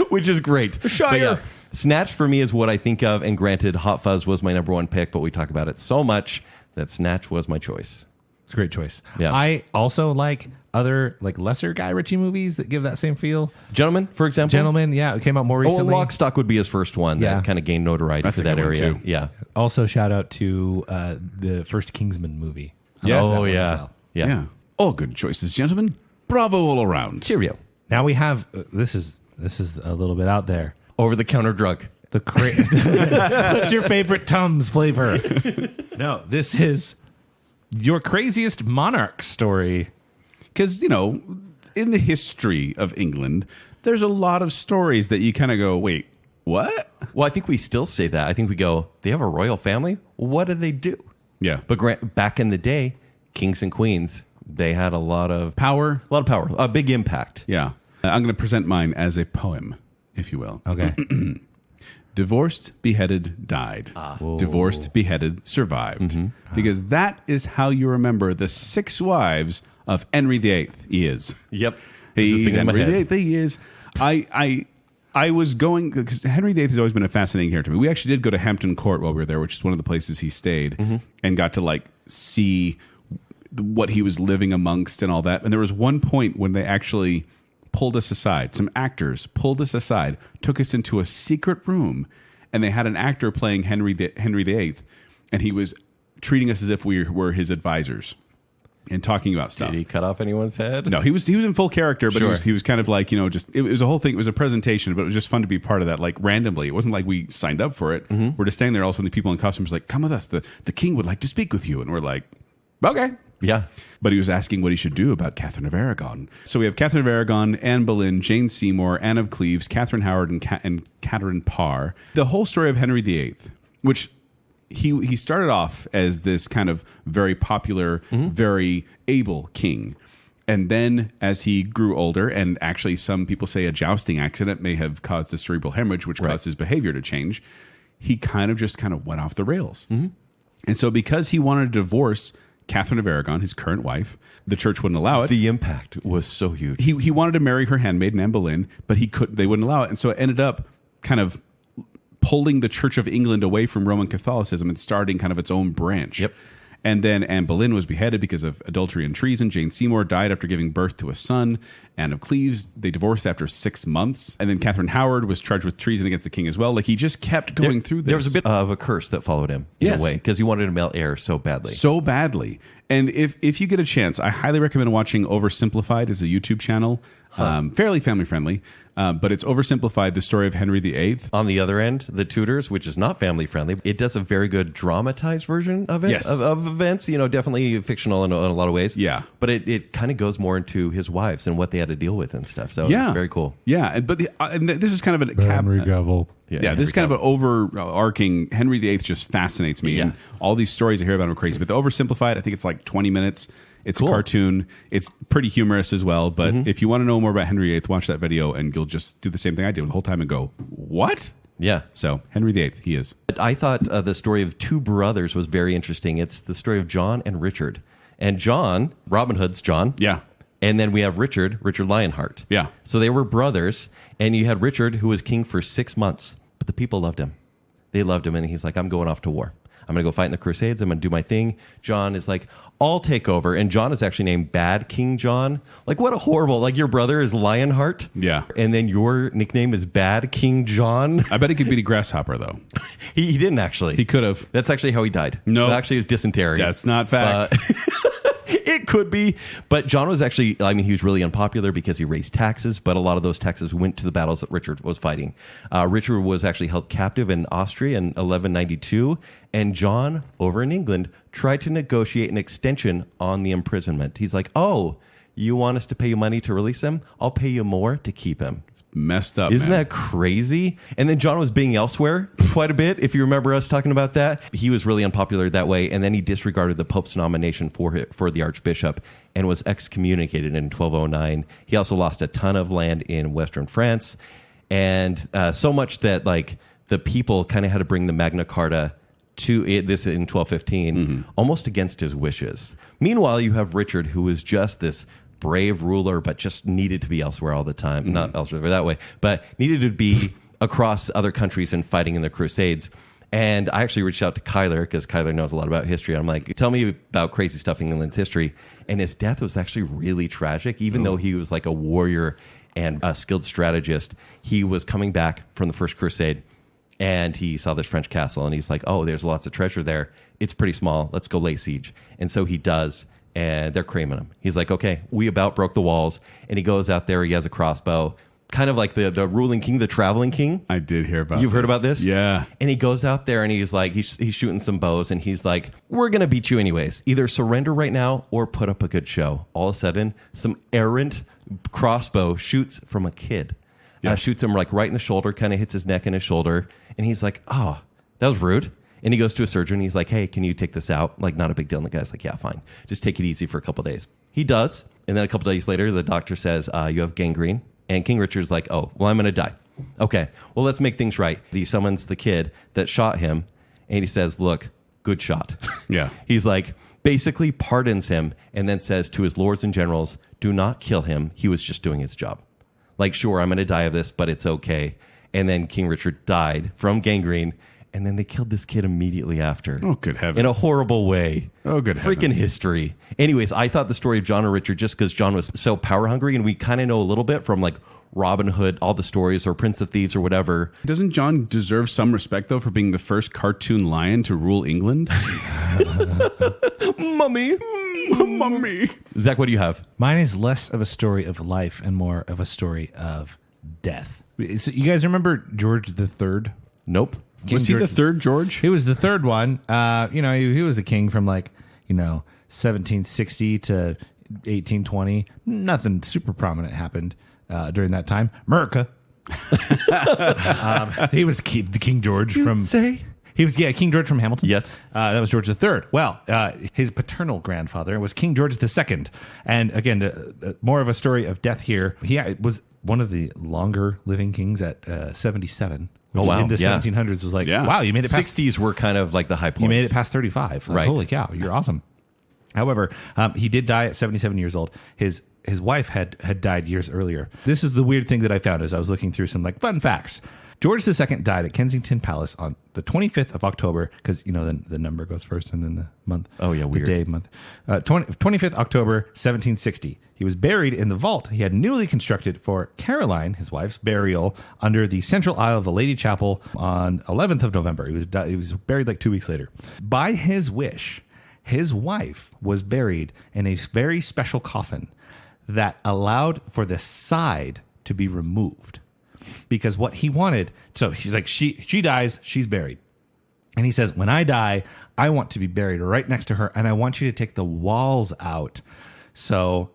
Which is great. But yeah, Snatch for me is what I think of, and granted, Hot Fuzz was my number one pick, but we talk about it so much that Snatch was my choice. It's a great choice. Yeah. I also like other lesser Guy Ritchie movies that give that same feel. Gentleman, for example. Gentleman, yeah, it came out more recently. Lock, Stock would be his first one Yeah. that kind of gained notoriety That's for a that good one, area. too. Yeah. Also, shout out to the first Kingsman movie. Yes. Oh, That one as yeah. well. Yeah. All good choices, gentlemen. Bravo all around. Cheerio. Now we have this is a little bit out there. Over-the-counter drug. What's your favorite Tums flavor? No, this is your craziest Monarch story. Because, in the history of England, there's a lot of stories that you kind of go, wait, what? Well, I think we still say that. I think we go, they have a royal family? What do they do? Yeah. But back in the day, kings and queens, they had a lot of Power. a big impact. Yeah. I'm going to present mine as a poem, if you will. Okay. Divorced, beheaded, died. Divorced, beheaded, survived. Because that is how you remember the 6 wives of Henry VIII. He is. Yep. He's Just thinking in my Henry head. VIII. He is. I was going, because Henry VIII has always been a fascinating character to me. We actually did go to Hampton Court while we were there, which is one of the places he stayed, and got to see what he was living amongst and all that. And there was one point when they actually pulled us aside. Some actors pulled us aside, took us into a secret room, and they had an actor playing Henry VIII, and he was treating us as if we were his advisors and talking about stuff. Did he cut off anyone's head? No, he was in full character, but Sure. he was kind of just it was a whole thing. It was a presentation, but it was just fun to be part of that. Randomly, it wasn't like we signed up for it. We're just standing there. All of a sudden, the people in costumes like, "Come with us. The king would like to speak with you," and we're like, "Okay." Yeah. But he was asking what he should do about Catherine of Aragon. So we have Catherine of Aragon, Anne Boleyn, Jane Seymour, Anne of Cleves, Catherine Howard, and Catherine Parr. The whole story of Henry VIII, which he started off as this kind of very popular, very able king. And then as he grew older, and actually some people say a jousting accident may have caused a cerebral hemorrhage, which caused his behavior to change, he kind of went off the rails. And so because he wanted to divorce Catherine of Aragon, his current wife, the church wouldn't allow it. The impact was so huge. He wanted to marry her handmaid, Anne Boleyn, but they wouldn't allow it. And so it ended up kind of pulling the Church of England away from Roman Catholicism and starting kind of its own branch. Yep. And then Anne Boleyn was beheaded because of adultery and treason. Jane Seymour died after giving birth to a son. Anne of Cleves, they divorced after 6 months. And then Catherine Howard was charged with treason against the king as well. He just kept going through this. There was a bit of a curse that followed him in a way because he wanted a male heir so badly. So badly. And if you get a chance, I highly recommend watching Oversimplified as a YouTube channel. Fairly family friendly, but it's Oversimplified, the story of Henry VIII. On the other end, The Tudors, which is not family friendly, it does a very good dramatized version of it, Yes. of events, definitely fictional in a lot of ways. Yeah. But it kind of goes more into his wives and what they had to deal with and stuff. So Yeah. it's very cool. Yeah, but this is kind of Henry Cavill. Yeah, this is kind of an overarching. Henry VIII just fascinates me, and all these stories I hear about him are crazy. But the Oversimplified, I think it's 20 minutes. It's Cool. a cartoon. It's pretty humorous as well. But if you want to know more about Henry VIII, watch that video, and you'll just do the same thing I did the whole time and go, "What?" Yeah. So Henry VIII, he is. I thought the story of 2 brothers was very interesting. It's the story of John and Richard. And John, Robin Hood's John. Yeah. And then we have Richard Lionheart. Yeah. So they were brothers, and you had Richard, who was king for 6 months, but the people loved him. They loved him, and he's like, I'm going off to war. I'm going to go fight in the Crusades. I'm going to do my thing. John is like, I'll take over. And John is actually named Bad King John. What a horrible, your brother is Lionheart. Yeah. And then your nickname is Bad King John. I bet he could beat a grasshopper, though. He didn't actually. He could have. That's actually how he died. No. Actually, it was dysentery. That's not fact. It could be. But John was actually, he was really unpopular because he raised taxes, but a lot of those taxes went to the battles that Richard was fighting. Richard was actually held captive in Austria in 1192, and John, over in England, tried to negotiate an extension on the imprisonment. He's like, oh, you want us to pay you money to release him? I'll pay you more to keep him. Messed up. Isn't man. that crazy? And then John was being elsewhere quite a bit. If you remember us talking about that, he was really unpopular that way. And then he disregarded the Pope's nomination for the Archbishop and was excommunicated in 1209. He also lost a ton of land in Western France. And so much that the people kind of had to bring the Magna Carta to this in 1215, almost against his wishes. Meanwhile, you have Richard, who is just this brave ruler, but just needed to be elsewhere all the time. Not elsewhere that way, but needed to be across other countries and fighting in the Crusades. And I actually reached out to Kyler because Kyler knows a lot about history. I'm like, tell me about crazy stuff in England's history. And his death was actually really tragic, even though he was like a warrior and a skilled strategist. He was coming back from the First Crusade, and he saw this French castle, and he's like, oh, there's lots of treasure there. It's pretty small. Let's go lay siege. And so he does, and they're creaming him. He's like, okay, we about broke the walls. And he goes out there. He has a crossbow, kind of like the ruling king, the traveling king. I did hear about You've heard about this? Yeah. And he goes out there, and he's like, he's shooting some bows, and he's like, we're going to beat you anyways. Either surrender right now or put up a good show. All of a sudden, some errant crossbow shoots from a kid. Shoots him like right in the shoulder, kind of hits his neck and his shoulder. And he's like, oh, that was rude. And he goes to a surgeon. He's like, hey, can you take this out? Like, not a big deal. And the guy's like, yeah, fine. Just take it easy for a couple of days. He does. And then a couple of days later, the doctor says, you have gangrene. And King Richard's like, oh, well, I'm going to die. Okay, well, let's make things right. He summons the kid that shot him. And he says, look, good shot. Yeah. He's like, basically pardons him and then says to his lords and generals, do not kill him. He was just doing his job. Like, sure, I'm going to die of this, but it's okay. And then King Richard died from gangrene, and then they killed this kid immediately after. Oh, good heavens. In a horrible way. Oh, good Freaking heavens. history. Anyways, I thought the story of John and Richard, just because John was so power hungry, and we kind of know a little bit from like Robin Hood, all the stories, or Prince of Thieves or whatever. Doesn't John deserve some respect, though, for being the first cartoon lion to rule England? Mummy. Mummy. Zach, what do you have? Mine is less of a story of life and more of a story of death. You guys remember George III? Nope. Was he the third George? He was the third one. He was the king from 1760 to 1820. Nothing super prominent happened during that time. America. He was King George from... He was, King George from Hamilton. Yes. That was George III. Well, his paternal grandfather was King George II. And again, more of a story of death here. He was one of the longer living kings at 77. Which in the 1700s was like, wow, you made it past... 60s were kind of like the high points. You made it past 35. Like, right. Holy cow, you're awesome. However, he did die at 77 years old. His wife had died years earlier. This is the weird thing that I found as I was looking through some fun facts. George II died at Kensington Palace on the 25th of October, because, the number goes first and then the month. Oh, yeah, weird. The day, month. 25th October, 1760. He was buried in the vault he had newly constructed for Caroline, his wife's, burial under the central aisle of the Lady Chapel on 11th of November. He was buried 2 weeks later. By his wish, his wife was buried in a very special coffin that allowed for the side to be removed. Because what he wanted, so he's like, she dies, she's buried. And he says, when I die, I want to be buried right next to her, and I want you to take the walls out. So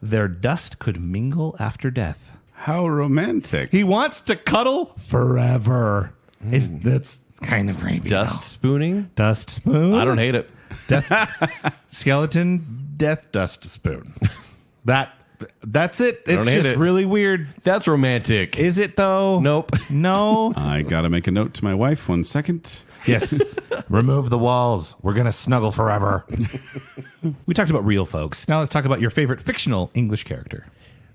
their dust could mingle after death. How romantic. He wants to cuddle forever. That's kind of creepy. Dust spooning? Dust spoon? I don't hate it. Skeleton death dust spoon. That's it. It's hate just it. really weird. That's romantic. Is it though? Nope. No. I got to make a note to my wife. 1 second. Yes. Remove the walls. We're going to snuggle forever. We talked about real folks. Now let's talk about your favorite fictional English character.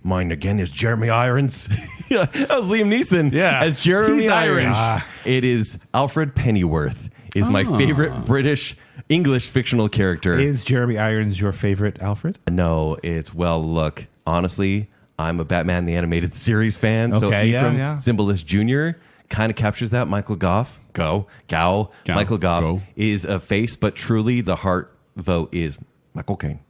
Mine again is Jeremy Irons. That was Liam Neeson as Jeremy Irons. It is Alfred Pennyworth is my favorite British English fictional character. Is Jeremy Irons your favorite Alfred? No, look, honestly, I'm a Batman the Animated Series fan. So Ephraim Zimbalist Jr. kind of captures that. Michael Gough, Michael Gough is a face, but truly the heart vote is Michael Caine.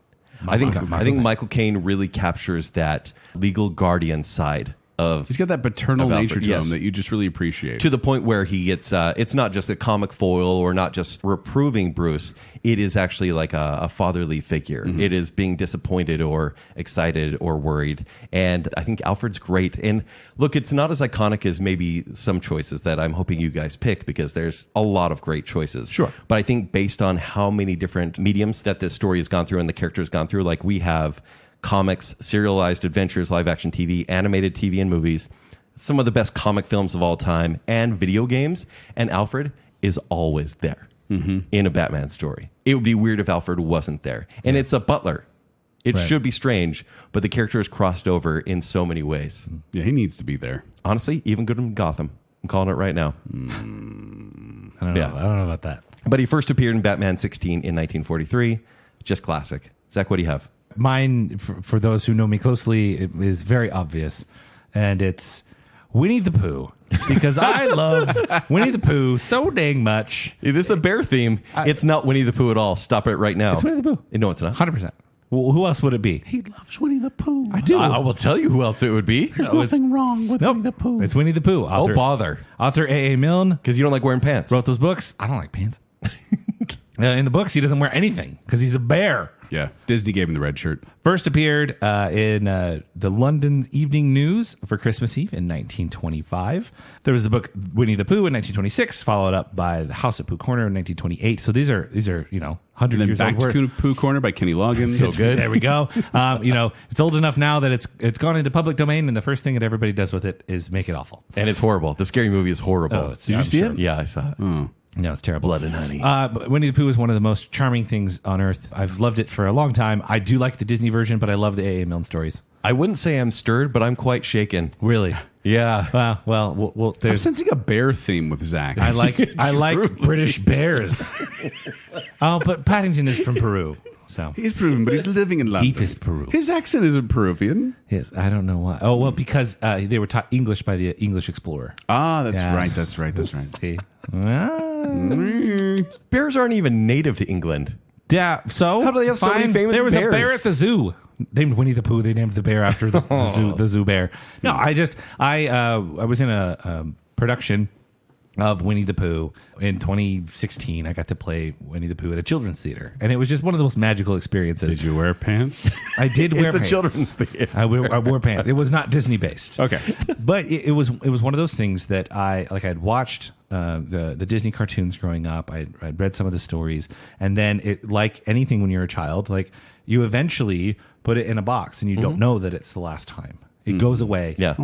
I think Michael Caine really captures that legal guardian side of... He's got that paternal nature to yes. him that you just really appreciate. To the point where he gets... it's not just a comic foil or not just reproving Bruce. It is actually like a fatherly figure. Mm-hmm. It is being disappointed or excited or worried. And I think Alfred's great. And look, it's not as iconic as maybe some choices that I'm hoping you guys pick, because there's a lot of great choices. Sure. But I think based on how many different mediums that this story has gone through and the character has gone through, like we have comics, serialized adventures, live action TV, animated TV and movies, some of the best comic films of all time, and video games. And Alfred is always there in a Batman story. It would be weird if Alfred wasn't there. And it's a butler. It Right. should be strange, but the character is crossed over in so many ways. Yeah, he needs to be there. Honestly, even good in Gotham. I'm calling it right now. I don't know. Yeah. I don't know about that. But he first appeared in Batman 16 in 1943. Just classic. Zach, what do you have? Mine, for those who know me closely, it is very obvious, and it's Winnie the Pooh, because I love Winnie the Pooh so dang much. This is a bear theme. It's not Winnie the Pooh at all. Stop it right now. It's Winnie the Pooh. No, it's not. 100%. Well, who else would it be? He loves Winnie the Pooh. I do. I will tell you who else it would be. There's nothing wrong with Nope. Winnie the Pooh. It's Winnie the Pooh. Oh, bother. Author A.A. Milne Because you don't like wearing pants. wrote those books. I don't like pants. In the books, he doesn't wear anything because he's a bear. Yeah, Disney gave him the red shirt. First appeared in the London Evening News for Christmas Eve in 1925. There was the book Winnie the Pooh in 1926, followed up by The House at Pooh Corner in 1928. So these are 100 And then years Back old. to Pooh Corner by Kenny Loggins. So good. There we go. It's old enough now that it's gone into public domain, and the first thing that everybody does with it is make it awful. And it's horrible. The scary movie is horrible. Did you see it? Yeah, I saw it. No, it's terrible. Blood and honey. But Winnie the Pooh is one of the most charming things on earth. I've loved it for a long time. I do like the Disney version, but I love the A.A. Milne stories. I wouldn't say I'm stirred, but I'm quite shaken. Really? Yeah. Well, I'm there's. sensing a bear theme with Zach. I like British bears. But Paddington is from Peru, so He's Peruvian, but he's living in London. deepest Peru. His accent isn't Peruvian. Yes, I don't know why. Oh well, because they were taught English by the English explorer. Ah, that's Yes. right. That's right. That's right. See? Bears aren't even native to England. Yeah. So How do they have so many famous There was bears? a bear at the zoo named Winnie the Pooh. They named the bear after the zoo bear. No, I was in a production of Winnie the Pooh in 2016. I got to play Winnie the Pooh at a children's theater, and it was just one of the most magical experiences. Did you wear pants? I did wear It's a pants. children's theater. I wore pants. It was not Disney based. Okay. But it was one of those things that I'd watched the Disney cartoons growing up. I'd read some of the stories, and then it, like anything when you're a child, like you eventually put it in a box and you don't know that it's the last time. It goes away. Yeah.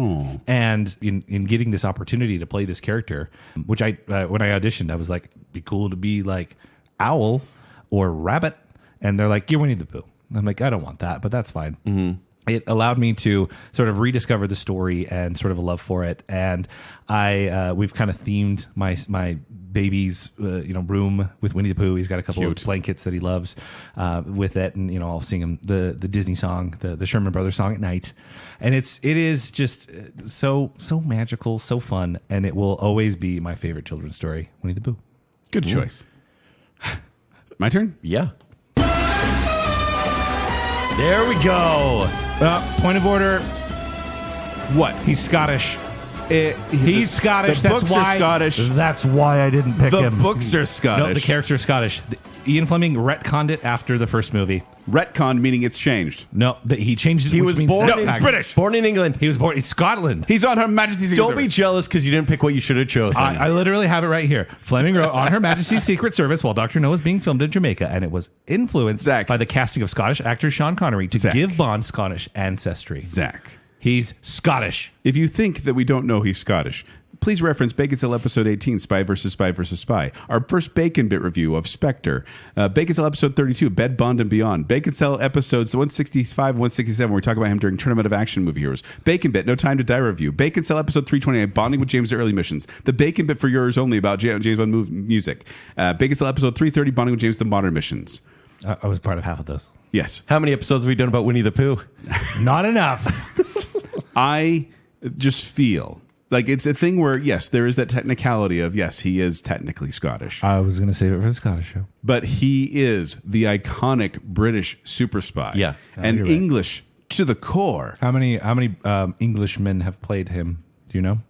And in getting this opportunity to play this character, which when I auditioned, I was like, be cool to be like owl or rabbit. And they're like, you're Winnie the Pooh. I'm like, I don't want that, but that's fine. It allowed me to sort of rediscover the story and sort of a love for it. And we've kind of themed my baby's room with Winnie the Pooh. He's got a couple Cute. of blankets that he loves with it, and I'll sing him the Disney song, the Sherman Brothers song at night. And it is just so magical, so fun, and it will always be my favorite children's story, Winnie the Pooh. Good choice. My turn? Yeah. There we go. Point of order. What? He's Scottish. He's Scottish. The That's books why. are Scottish. That's why I didn't pick The him. books are Scottish. No, the character is Scottish. Ian Fleming retconned it after the first movie. Retcon, meaning it's changed. No, he changed it. He which was means born that's in not- British. Born in England. He was born in Scotland. He's on Her Majesty's Secret Don't be Service. jealous because you didn't pick what you should have chosen. I literally have it right here. Fleming wrote on Her Majesty's Secret Service while Dr. No was being filmed in Jamaica, and it was influenced Zack. by the casting of Scottish actor Sean Connery to Zack. give Bond Scottish ancestry. Zach. He's Scottish. If you think that we don't know he's Scottish, please reference Baconsale episode 18, Spy vs. Spy vs. Spy. Our first Bacon Bit review of Spectre. Baconsale episode 32, Bed, Bond, and Beyond. Baconsale episodes 165, 167, where we talk about him during Tournament of Action movie heroes. Bacon Bit, No Time to Die review. Baconsale episode 328, Bonding with James to Early Missions. The Bacon Bit for yours only about James Bond music. Baconsale episode 330, Bonding with James to Modern Missions. I was part of half of those. Yes. How many episodes have we done about Winnie the Pooh? Not enough. I just feel like it's a thing where, yes, there is that technicality of, yes, he is technically Scottish. I was going to save it for the Scottish show. But he is the iconic British super spy. Yeah. And you're right. English to the core. How many Englishmen have played him? Do you know?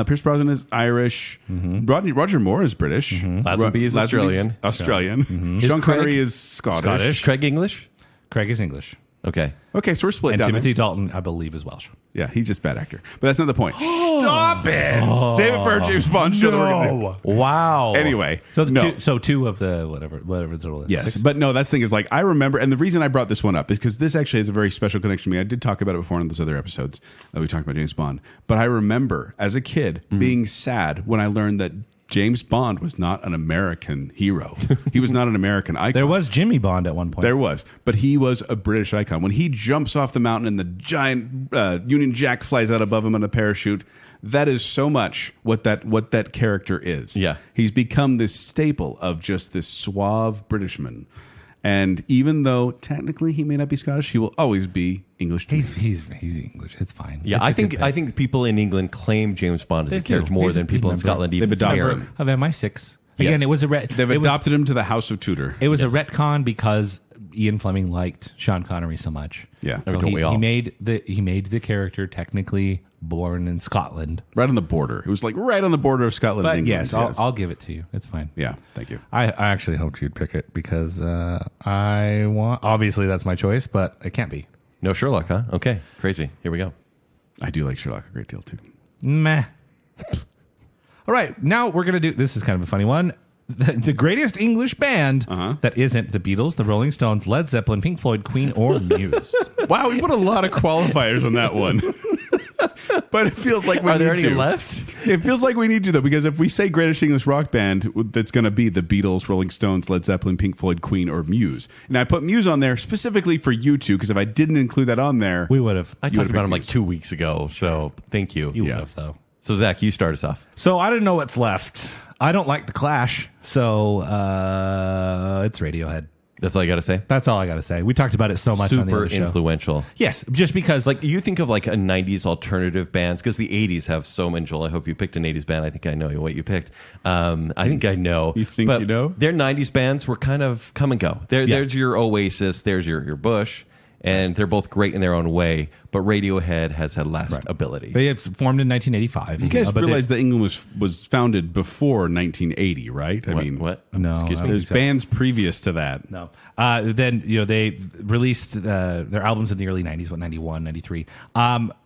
Pierce Brosnan is Irish. Roger Moore is British. Lazenby is Lazenby's Australian. Australian. Sean Is Craig Connery is Scottish. Scottish. Craig English? Craig is English. Okay. Okay, so we're split And down Timothy there. Dalton, I believe, is Welsh. Yeah, he's just a bad actor. But that's not the point. Stop it! Save it for a James Bond show. that we're gonna do. Wow. Anyway, So no. two of the whatever the total is. Yes, 6. but no, that's the thing is like I remember, and the reason I brought this one up is because this actually has a very special connection to me. I did talk about it before on those other episodes that we talked about James Bond, but I remember as a kid being sad when I learned that James Bond was not an American hero. He was not an American icon. There was Jimmy Bond at one point. There was, but he was a British icon. When he jumps off the mountain and the giant Union Jack flies out above him on a parachute, that is so much what that character is. Yeah. He's become this staple of just this suave Britishman. And even though technically he may not be Scottish, he will always be English. To me. He's English. It's fine. Yeah, I think people in England claim James Bond as a character more He's a than people in member. Scotland even They've adopted care. him. Of MI6. Again, Yes. it was They've adopted him to the House of Tudor. It was a retcon because Ian Fleming liked Sean Connery so much. Yeah. So Don't we all? he made the character technically born in Scotland. Right on the border. It was like right on the border of Scotland But and England. yes, I'll give it to you. It's fine. Yeah, thank you. I actually hoped you'd pick it because I want. Obviously, that's my choice, but it can't be. No Sherlock, huh? Okay, crazy. Here we go. I do like Sherlock a great deal too. Meh. All right, now we're gonna do. This is kind of a funny one. The greatest English band that isn't the Beatles, the Rolling Stones, Led Zeppelin, Pink Floyd, Queen, or Muse. Wow, we put a lot of qualifiers on that one. But it feels like we Are there need any to. left? It feels like we need to, though, because if we say greatest English rock band, that's going to be the Beatles, Rolling Stones, Led Zeppelin, Pink Floyd, Queen, or Muse. And I put Muse on there specifically for you two, because if I didn't include that on there, We would have. I You talked would've about him picked like Muse. 2 weeks ago, so thank you. You would have though. So Zach, you start us off. So I don't know what's left. I don't like the Clash, so it's Radiohead. That's all you got to say? That's all I got to say. We talked about it so much on the Super other show. influential. Yes, just because Like you think of like a 90s alternative bands because the 80s have so many. Joel, I hope you picked an 80s band. I think I know what you picked. I think I know. You think But you know? Their 90s bands were kind of come and go. There's your Oasis, there's your Bush, and they're both great in their own way. But Radiohead has had last ability. they had formed in 1985. you guys but realize that England was founded before 1980, right? I mean, what? No, Excuse I me. don't there's bands previous to that. No. Then, they released their albums in the early 90s, 91, 93.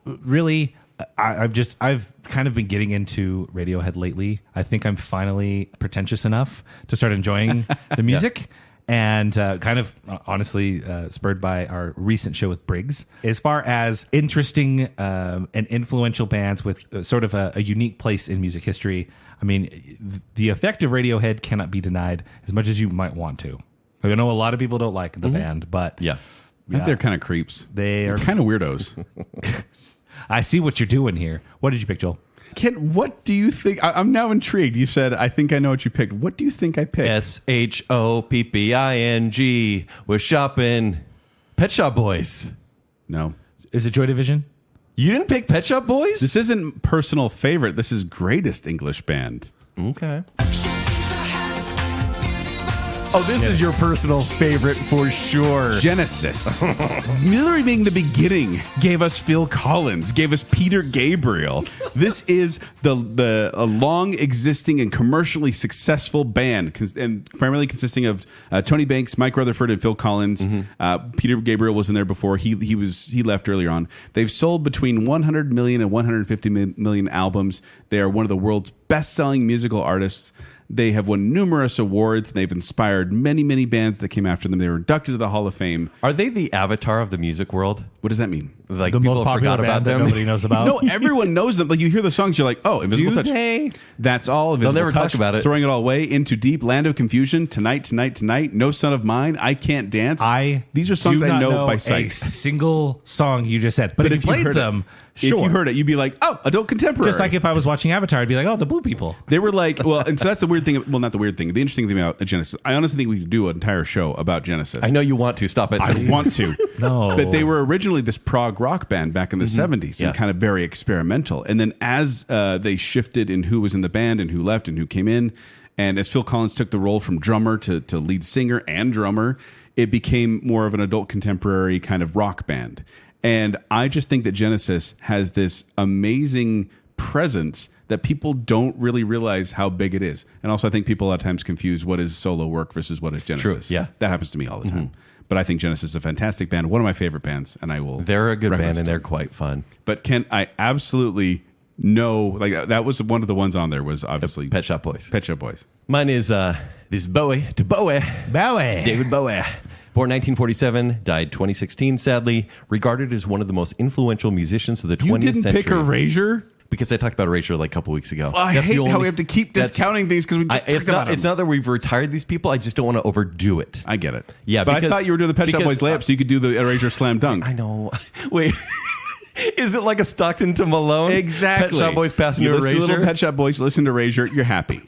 Really, I've kind of been getting into Radiohead lately. I think I'm finally pretentious enough to start enjoying the music. And kind of honestly spurred by our recent show with Briggs. As far as interesting and influential bands with sort of a unique place in music history, I mean, the effect of Radiohead cannot be denied as much as you might want to. Like, I know a lot of people don't like the band, but Yeah. I think they're kind of creeps. They're kind of weirdos. I see what you're doing here. What did you pick, Joel? Ken, what do you think? I'm now intrigued. You said, I think I know what you picked. What do you think I picked? SHOPPING. We're shopping. Pet Shop Boys. No. Is it Joy Division? You didn't pick Pet Shop Boys? This isn't personal favorite. This is greatest English band. Okay. Oh, this is your personal favorite for sure. Genesis. Literally being the beginning, gave us Phil Collins, gave us Peter Gabriel. This is a long existing and commercially successful band, and primarily consisting of Tony Banks, Mike Rutherford, and Phil Collins. Peter Gabriel was in there before. He left earlier on. They've sold between 100 million and 150 million albums. They are one of the world's best-selling musical artists. They have won numerous awards. They've inspired many, many bands that came after them. They were inducted to the Hall of Fame. Are they the avatar of the music world? What does that mean? Like The people most have popular forgot about band that them? nobody knows about. No, everyone knows them. Like you hear the songs, you're like, oh, Invisible Do Touch. they? That's all. Invisible never Touch, talk about it. Throwing it all away, Into Deep, Land of Confusion, Tonight, Tonight, Tonight, No Son of Mine, I Can't Dance. These are songs do I not know by a sight. single song you just said. But if you played heard them, if sure. you heard it, you'd be like, oh, adult contemporary. Just like if I was watching Avatar, I'd be like, oh, the blue people. They were like, well, and so that's the weird thing. Well, not the weird thing. The interesting thing about Genesis. I honestly think we could do an entire show about Genesis. I know you want to. Stop it. I want to. No. But they were originally this prog rock band back in the 70s Yeah. and kind of very experimental. And then as they shifted in who was in the band and who left and who came in, and as Phil Collins took the role from drummer to lead singer and drummer, it became more of an adult contemporary kind of rock band. And I just think that Genesis has this amazing presence that people don't really realize how big it is. And also I think people a lot of times confuse what is solo work versus what is Genesis. True, yeah. That happens to me all the time. But I think Genesis is a fantastic band, one of my favorite bands, and I will. They're a good recommend band and it. they're quite fun. But Ken, I absolutely know, like that was one of the ones on there was obviously Pet Shop Boys. Pet Shop Boys. Mine is this Bowie to Bowie. Bowie. David Bowie. Born 1947, died 2016, sadly. Regarded as one of the most influential musicians of the 20th You didn't century. pick Erasure? because I talked about Erasure like a couple weeks ago. I That's the hate how only- we have to keep that's- discounting things because we just it's talk about not. It's them. not that we've retired these people. I just don't want to overdo it. I get it. Yeah, but I because- thought you were doing the Pet Shop because, Boys layup so you could do the Erasure slam dunk. I know. Wait. Is it like a Stockton to Malone? Exactly. Pet Shop Boys passing you to listen to Erasure? Little Pet Shop Boys, listen to Erasure, you're happy.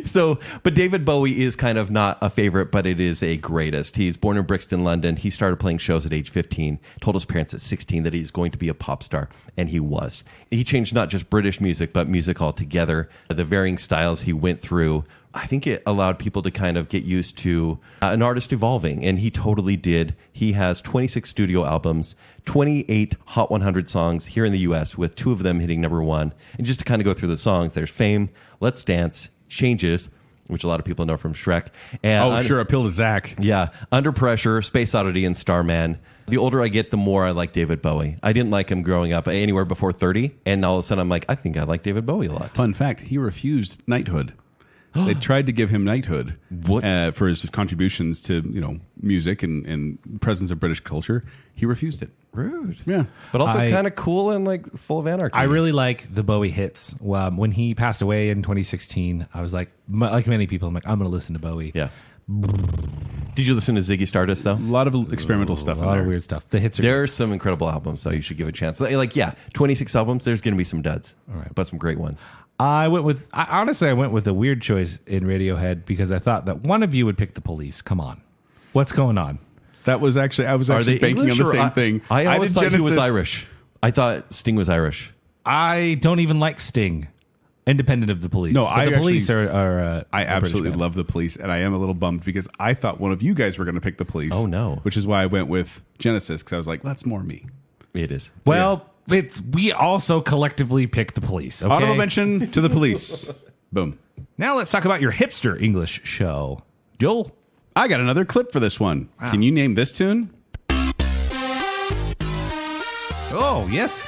So, but David Bowie is kind of not a favorite, but it is a greatest. He's born in Brixton, London. He started playing shows at age 15, told his parents at 16 that he's going to be a pop star, and he was. He changed not just British music, but music altogether. The varying styles he went through, I think it allowed people to kind of get used to an artist evolving, and he totally did. He has 26 studio albums, 28 Hot 100 songs here in the U.S., with 2 of them hitting #1. And just to kind of go through the songs, there's Fame, Let's Dance, Changes, which a lot of people know from Shrek. And Sure, appeal to Zack. Yeah, Under Pressure, Space Oddity, and Starman. The older I get, the more I like David Bowie. I didn't like him growing up anywhere before 30, and all of a sudden I'm like, I think I like David Bowie a lot. Fun fact, he refused knighthood. They tried to give him knighthood for his contributions to music and presence of British culture. He refused it. Rude. Yeah. But also I- kind of cool and like full of anarchy. I really like the Bowie hits. When he passed away in 2016, I was like many people, I'm like, I'm going to listen to Bowie. Yeah. Did you listen to Ziggy Stardust though? A lot of experimental stuff A in lot there. of weird stuff. The hits are There are some incredible albums, so you should give it a chance. Like, yeah, 26 albums. There's going to be some duds, right. but some great ones. honestly, I went with a weird choice in Radiohead because I thought that one of you would pick The Police. Come on. What's going on? That was actually, I was Are actually they banking English on the or same thing. I always did thought he was Genesis. Irish. I thought Sting was Irish. I don't even like Sting, independent of The Police. No, But The Police are I a absolutely British band. love the Police, and I am a little bummed because I thought one of you guys were going to pick the Police. Oh, no. Which is why I went with Genesis because I was like, well, that's more me. It is. Well, we also collectively pick The Police. Okay? Honorable mention to the Police. Boom. Now let's talk about your hipster English show. Joel? I got another clip for this one. Wow. Can you name this tune? Oh, yes.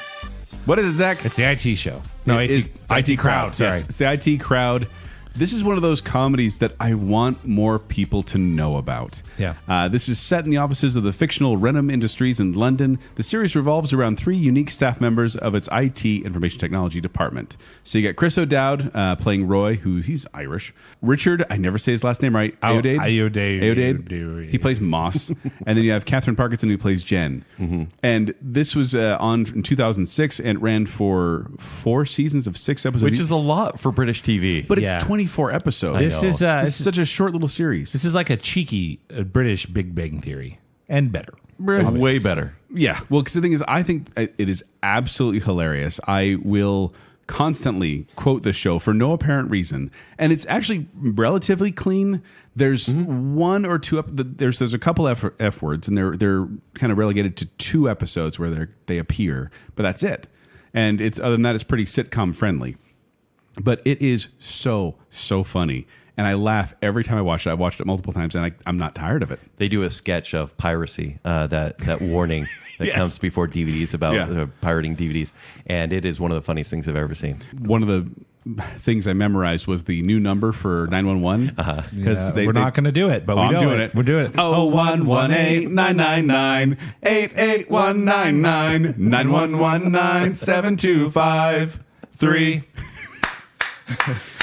What is it, Zach? It's the IT show. No, It is IT Crowd. Sorry. Yes, it's the IT Crowd. This is one of those comedies that I want more people to know about. Yeah. This is set in the offices of the fictional Renham Industries in London. The series revolves around 3 unique staff members of its IT information technology department. So you got Chris O'Dowd playing Roy, he's Irish. Richard, I never say his last name right. Aodade. He plays Moss. And then you have Catherine Parkinson who plays Jen. Mm-hmm. And this was on in 2006 and it ran for 4 seasons of 6 episodes. Which is a lot for British TV. But it's Yeah. 24 episodes. This is This is such a short little series. this is like a cheeky British Big Bang Theory and better. way better. Yeah. Well, because the thing is, I think it is absolutely hilarious. I will constantly quote the show for no apparent reason, and it's actually relatively clean. There's one or two. There's a couple F words, and they're kind of relegated to 2 episodes where they appear, but that's it. And it's other than that, it's pretty sitcom friendly. But it is so funny. And I laugh every time I watch it. I've watched it multiple times, and I'm not tired of it. They do a sketch of piracy, that warning that Yes. comes before DVDs about pirating DVDs. And it is one of the funniest things I've ever seen. One of the things I memorized was the new number for 911. Because We're not going to do it, but we I'm know doing it. it. We're doing it. 0118999881199 9119725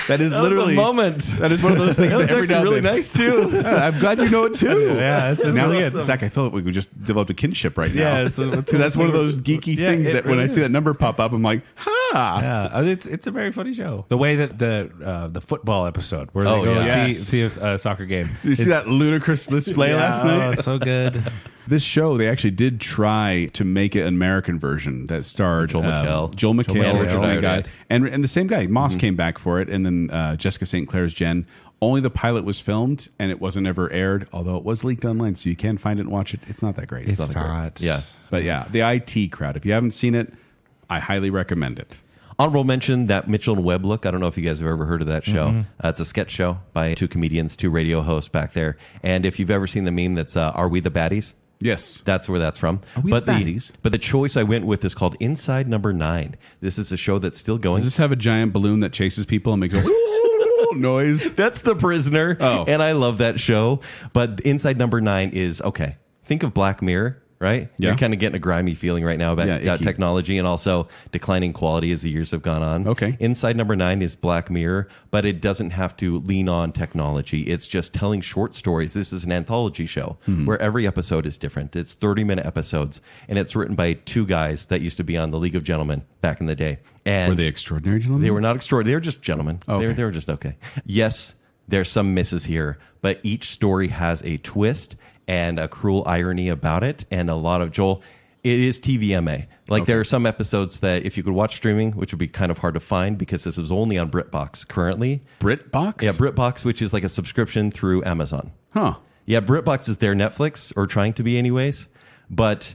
That is literally moment. That is one of those things that every now and really then- nice too. I'm glad you know it too. Yeah, it's Now, really good. Zach, I feel like we just developed a kinship right now. Yeah, it's that's one of those geeky Yeah, things it that when really I see that is. number pop up, I'm like, ha! Yeah, it's a very funny show. The way that the football episode where Oh, they go yeah. and see a soccer game. Did you see that ludicrous display last Oh, night? it's so good. This show, they actually did try to make it an American version that starred Joel McHale. Joel McHale, which is the Richard guy, Ayoade. and the same guy. Moss came back for it, and then Jessica St. Clair's Jen. Only the pilot was filmed, and it wasn't ever aired, although it was leaked online, so you can find it and watch it. It's not that great. It's not that great. not. Yeah. But yeah, the IT Crowd. If you haven't seen it, I highly recommend it. Honorable mention, that Mitchell and Webb look. I don't know if you guys have ever heard of that show. It's a sketch show by 2 comedians, 2 radio hosts back there. And if you've ever seen the meme that's Are We the Baddies? Yes. That's where that's from. Are We the Baddies? But the choice I went with is called Inside Number 9. This is a show that's still going. Does this have a giant balloon that chases people and makes a noise? That's The Prisoner. Oh. And I love that show. But Inside Number 9 is, okay, think of Black Mirror, right? Yeah. You're kind of getting a grimy feeling right now about icky. technology and also declining quality as the years have gone on. Okay. Inside number 9 is Black Mirror, but it doesn't have to lean on technology. It's just telling short stories. This is an anthology show where every episode is different. It's 30-minute episodes, and it's written by 2 guys that used to be on the League of Gentlemen back in the day. And Were they extraordinary gentlemen? they were not extraordinary. They were just gentlemen. Okay. They were just okay. Yes, there's some misses here, but each story has a twist and a cruel irony about it, and a lot of Joel. It is TVMA. Like there are some episodes that if you could watch streaming, which would be kind of hard to find because this is only on BritBox currently. BritBox? Yeah, BritBox, which is like a subscription through Amazon. Huh. Yeah, BritBox is their Netflix, or trying to be anyways. But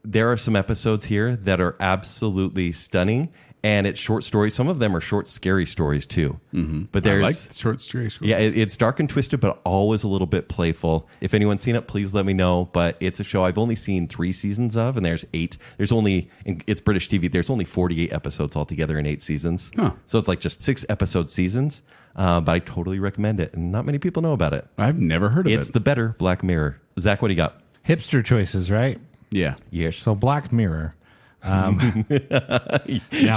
there are some episodes here that are absolutely stunning. And it's short stories. Some of them are short, scary stories too. Mm-hmm. But I there's like short stories. yeah, it's dark and twisted, but always a little bit playful. If anyone's seen it, please let me know. But it's a show I've only seen 3 seasons of, and there's 8. There's only it's British TV. There's only 48 episodes altogether in 8 seasons. Huh. So it's like just 6 episode seasons. But I totally recommend it, and not many people know about it. I've never heard of It's it. the better Black Mirror. Zach, what do you got? Hipster choices, right? Yeah. Yes. So Black Mirror. Now-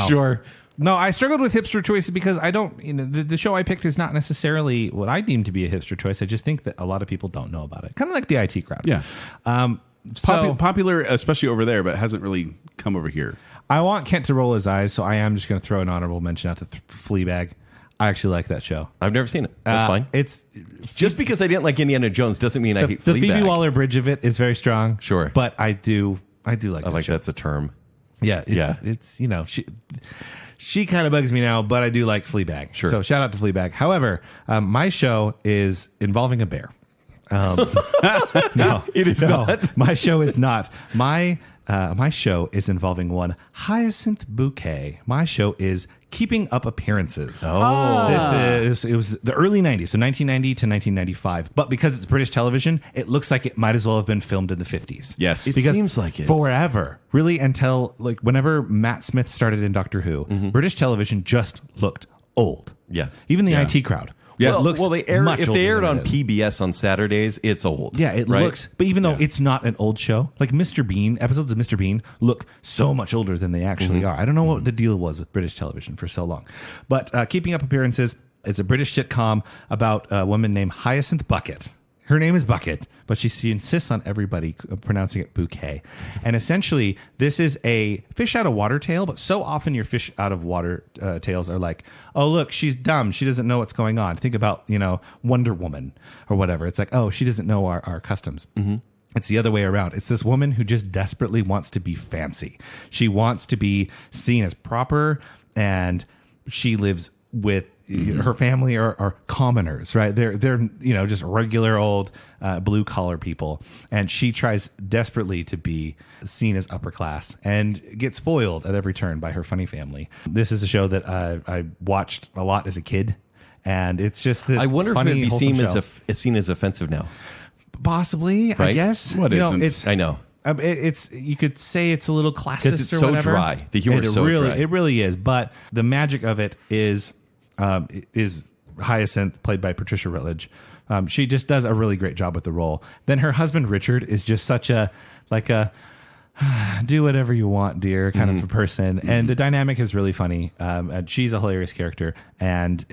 Sure. No, I struggled with hipster choices because I don't, the show I picked is not necessarily what I deem to be a hipster choice. I just think that a lot of people don't know about it. Kind of like the IT crowd. Yeah. So Popular, especially over there, but hasn't really come over here. I want Kent to roll his eyes, so I am just going to throw an honorable mention out to Fleabag. I actually like that show. I've never seen it. That's fine. It's Just because I didn't like Indiana Jones doesn't mean I hate the Fleabag. Phoebe Waller-Bridge of it is very strong. Sure. But I do like I that like show. that's a term. Yeah, it's she kind of bugs me now, but I do like Fleabag. Sure. So shout out to Fleabag. However, my show is involving a bear. No, It is not. My show is not. My show is involving one Hyacinth Bouquet. My show is Keeping Up Appearances. It was the early 90s, so 1990 to 1995. But because it's British television, it looks like it might as well have been filmed in the 50s. Yes. It Because seems like it. forever, really, until like whenever Matt Smith started in Doctor Who, British television just looked old. Yeah. Even the Yeah. IT crowd. Yeah. It looks they air, much if older they aired than on it is. PBS on Saturdays, it's old. Yeah, it right? looks, but even though it's not an old show, like Mr. Bean, episodes of Mr. Bean look so much older than they actually are. I don't know what the deal was with British television for so long. But Keeping Up Appearances, it's a British sitcom about a woman named Hyacinth Bucket. Her name is Bucket, but she insists on everybody pronouncing it Bouquet. And essentially, this is a fish out of water tale, but so often your fish out of water tales are like, oh, look, she's dumb. She doesn't know what's going on. Think about, Wonder Woman or whatever. It's like, oh, she doesn't know our customs. Mm-hmm. It's the other way around. It's this woman who just desperately wants to be fancy. She wants to be seen as proper, and she lives with her family are commoners, right? They're just regular old blue collar people, and she tries desperately to be seen as upper class and gets foiled at every turn by her funny family. This is a show that I watched a lot as a kid, and it's just this. I wonder funny, if it'd be wholesome show. it's seen as offensive now. Possibly, I Right? guess. What isn't? It's I know. it's you could say it's a little classist 'Cause it's or so whatever. dry. The humor is so really, dry. It really is. But the magic of it is Hyacinth, played by Patricia Rutledge. She just does a really great job with the role. Then her husband Richard is just such a do whatever you want, dear, kind of a person. And the dynamic is really funny. And she's a hilarious character. And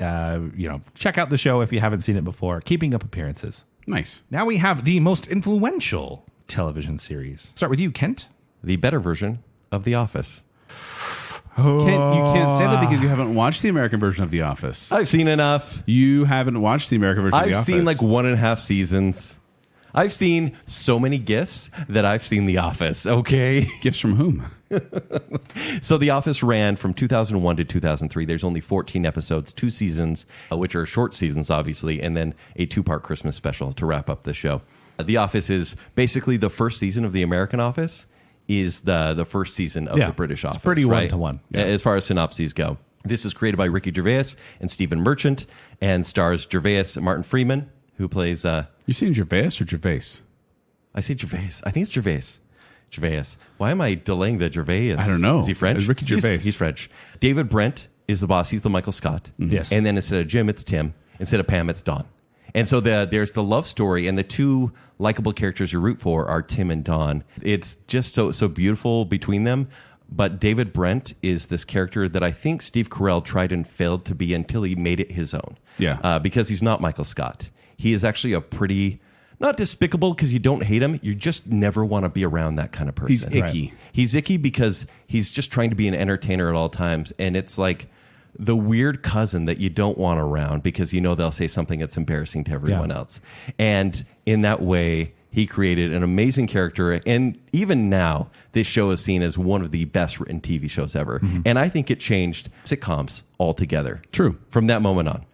check out the show if you haven't seen it before. Keeping Up Appearances. Nice. Now we have the most influential television series. Start with you, Kent. The better version of The Office. You can't say that because you haven't watched the American version of The Office. I've seen enough. You haven't watched the American version of The I've Office. seen like 1.5 seasons. I've seen so many GIFs that I've seen The Office, okay? Gifts from whom? So The Office ran from 2001 to 2003. There's only 14 episodes, 2 seasons, which are short seasons, obviously, and then a 2-part Christmas special to wrap up the show. The Office is basically the first season of The American Office is the first season of the British Office. Pretty right? 1-to-1. As far as synopses go. This is created by Ricky Gervais and Stephen Merchant and stars Gervais and Martin Freeman, who plays... You seen Gervais or Gervais? I say Gervais. I think it's Gervais. Gervais. Why am I delaying the Gervais? I don't know. Is he French? It's Ricky Gervais. He's French. David Brent is the boss. He's the Michael Scott. Yes. And then instead of Jim, it's Tim. Instead of Pam, it's Dawn. And so there's the love story, and the two likable characters you root for are Tim and Dawn. It's just so beautiful between them. But David Brent is this character that I think Steve Carell tried and failed to be until he made it his own. Yeah. Because he's not Michael Scott. He is actually a pretty, not despicable because you don't hate him. You just never want to be around that kind of person. He's icky. He's icky because he's just trying to be an entertainer at all times. And it's like the weird cousin that you don't want around because you know they'll say something that's embarrassing to everyone else. And in that way, he created an amazing character. And even now, this show is seen as one of the best written TV shows ever. And I think it changed sitcoms altogether. True. From that moment on.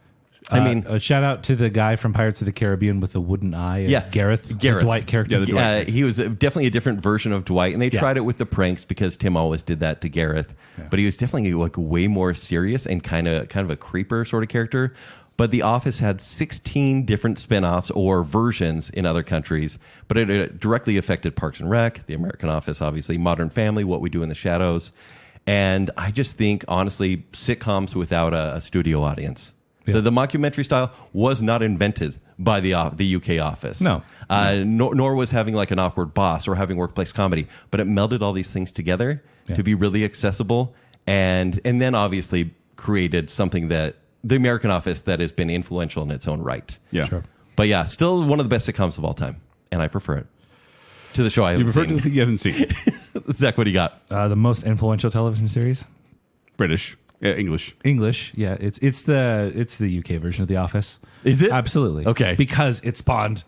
I mean, a shout out to the guy from Pirates of the Caribbean with the wooden eye. Gareth. The Dwight character. Yeah, the Dwight. he was definitely a different version of Dwight, and they tried it with the pranks because Tim always did that to Gareth. But he was definitely like way more serious and kind of a creeper sort of character. But The Office had 16 different spinoffs or versions in other countries, but it directly affected Parks and Rec, The American Office, obviously, Modern Family, What We Do in the Shadows. And I just think, honestly, sitcoms without a studio audience. Yeah. The mockumentary style was not invented by the UK Office. No. Nor was having like an awkward boss or having workplace comedy, but it melded all these things together to be really accessible and then obviously created something that the American Office that has been influential in its own right. Yeah. Sure. But yeah, still one of the best sitcoms of all time. And I prefer it to the show I haven't seen. You prefer to you haven't seen. Zach, what do you got? The most influential television series? British. English. English, yeah. It's the UK version of The Office. Is it? Absolutely. Okay. Because it spawned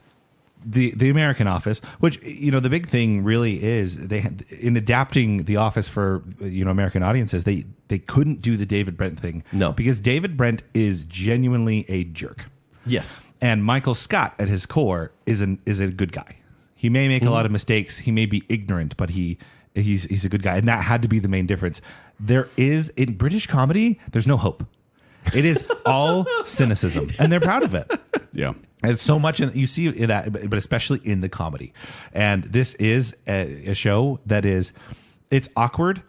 the American Office, which, the big thing really is they had, in adapting The Office for American audiences, they couldn't do the David Brent thing. No. Because David Brent is genuinely a jerk. Yes. And Michael Scott at his core is a good guy. He may make a lot of mistakes, he may be ignorant, but he's a good guy, and that had to be the main difference. There is, in British comedy, there's no hope. It is all cynicism, and they're proud of it. Yeah. And it's so much, you see that, but especially in the comedy. And this is a show that it's awkward,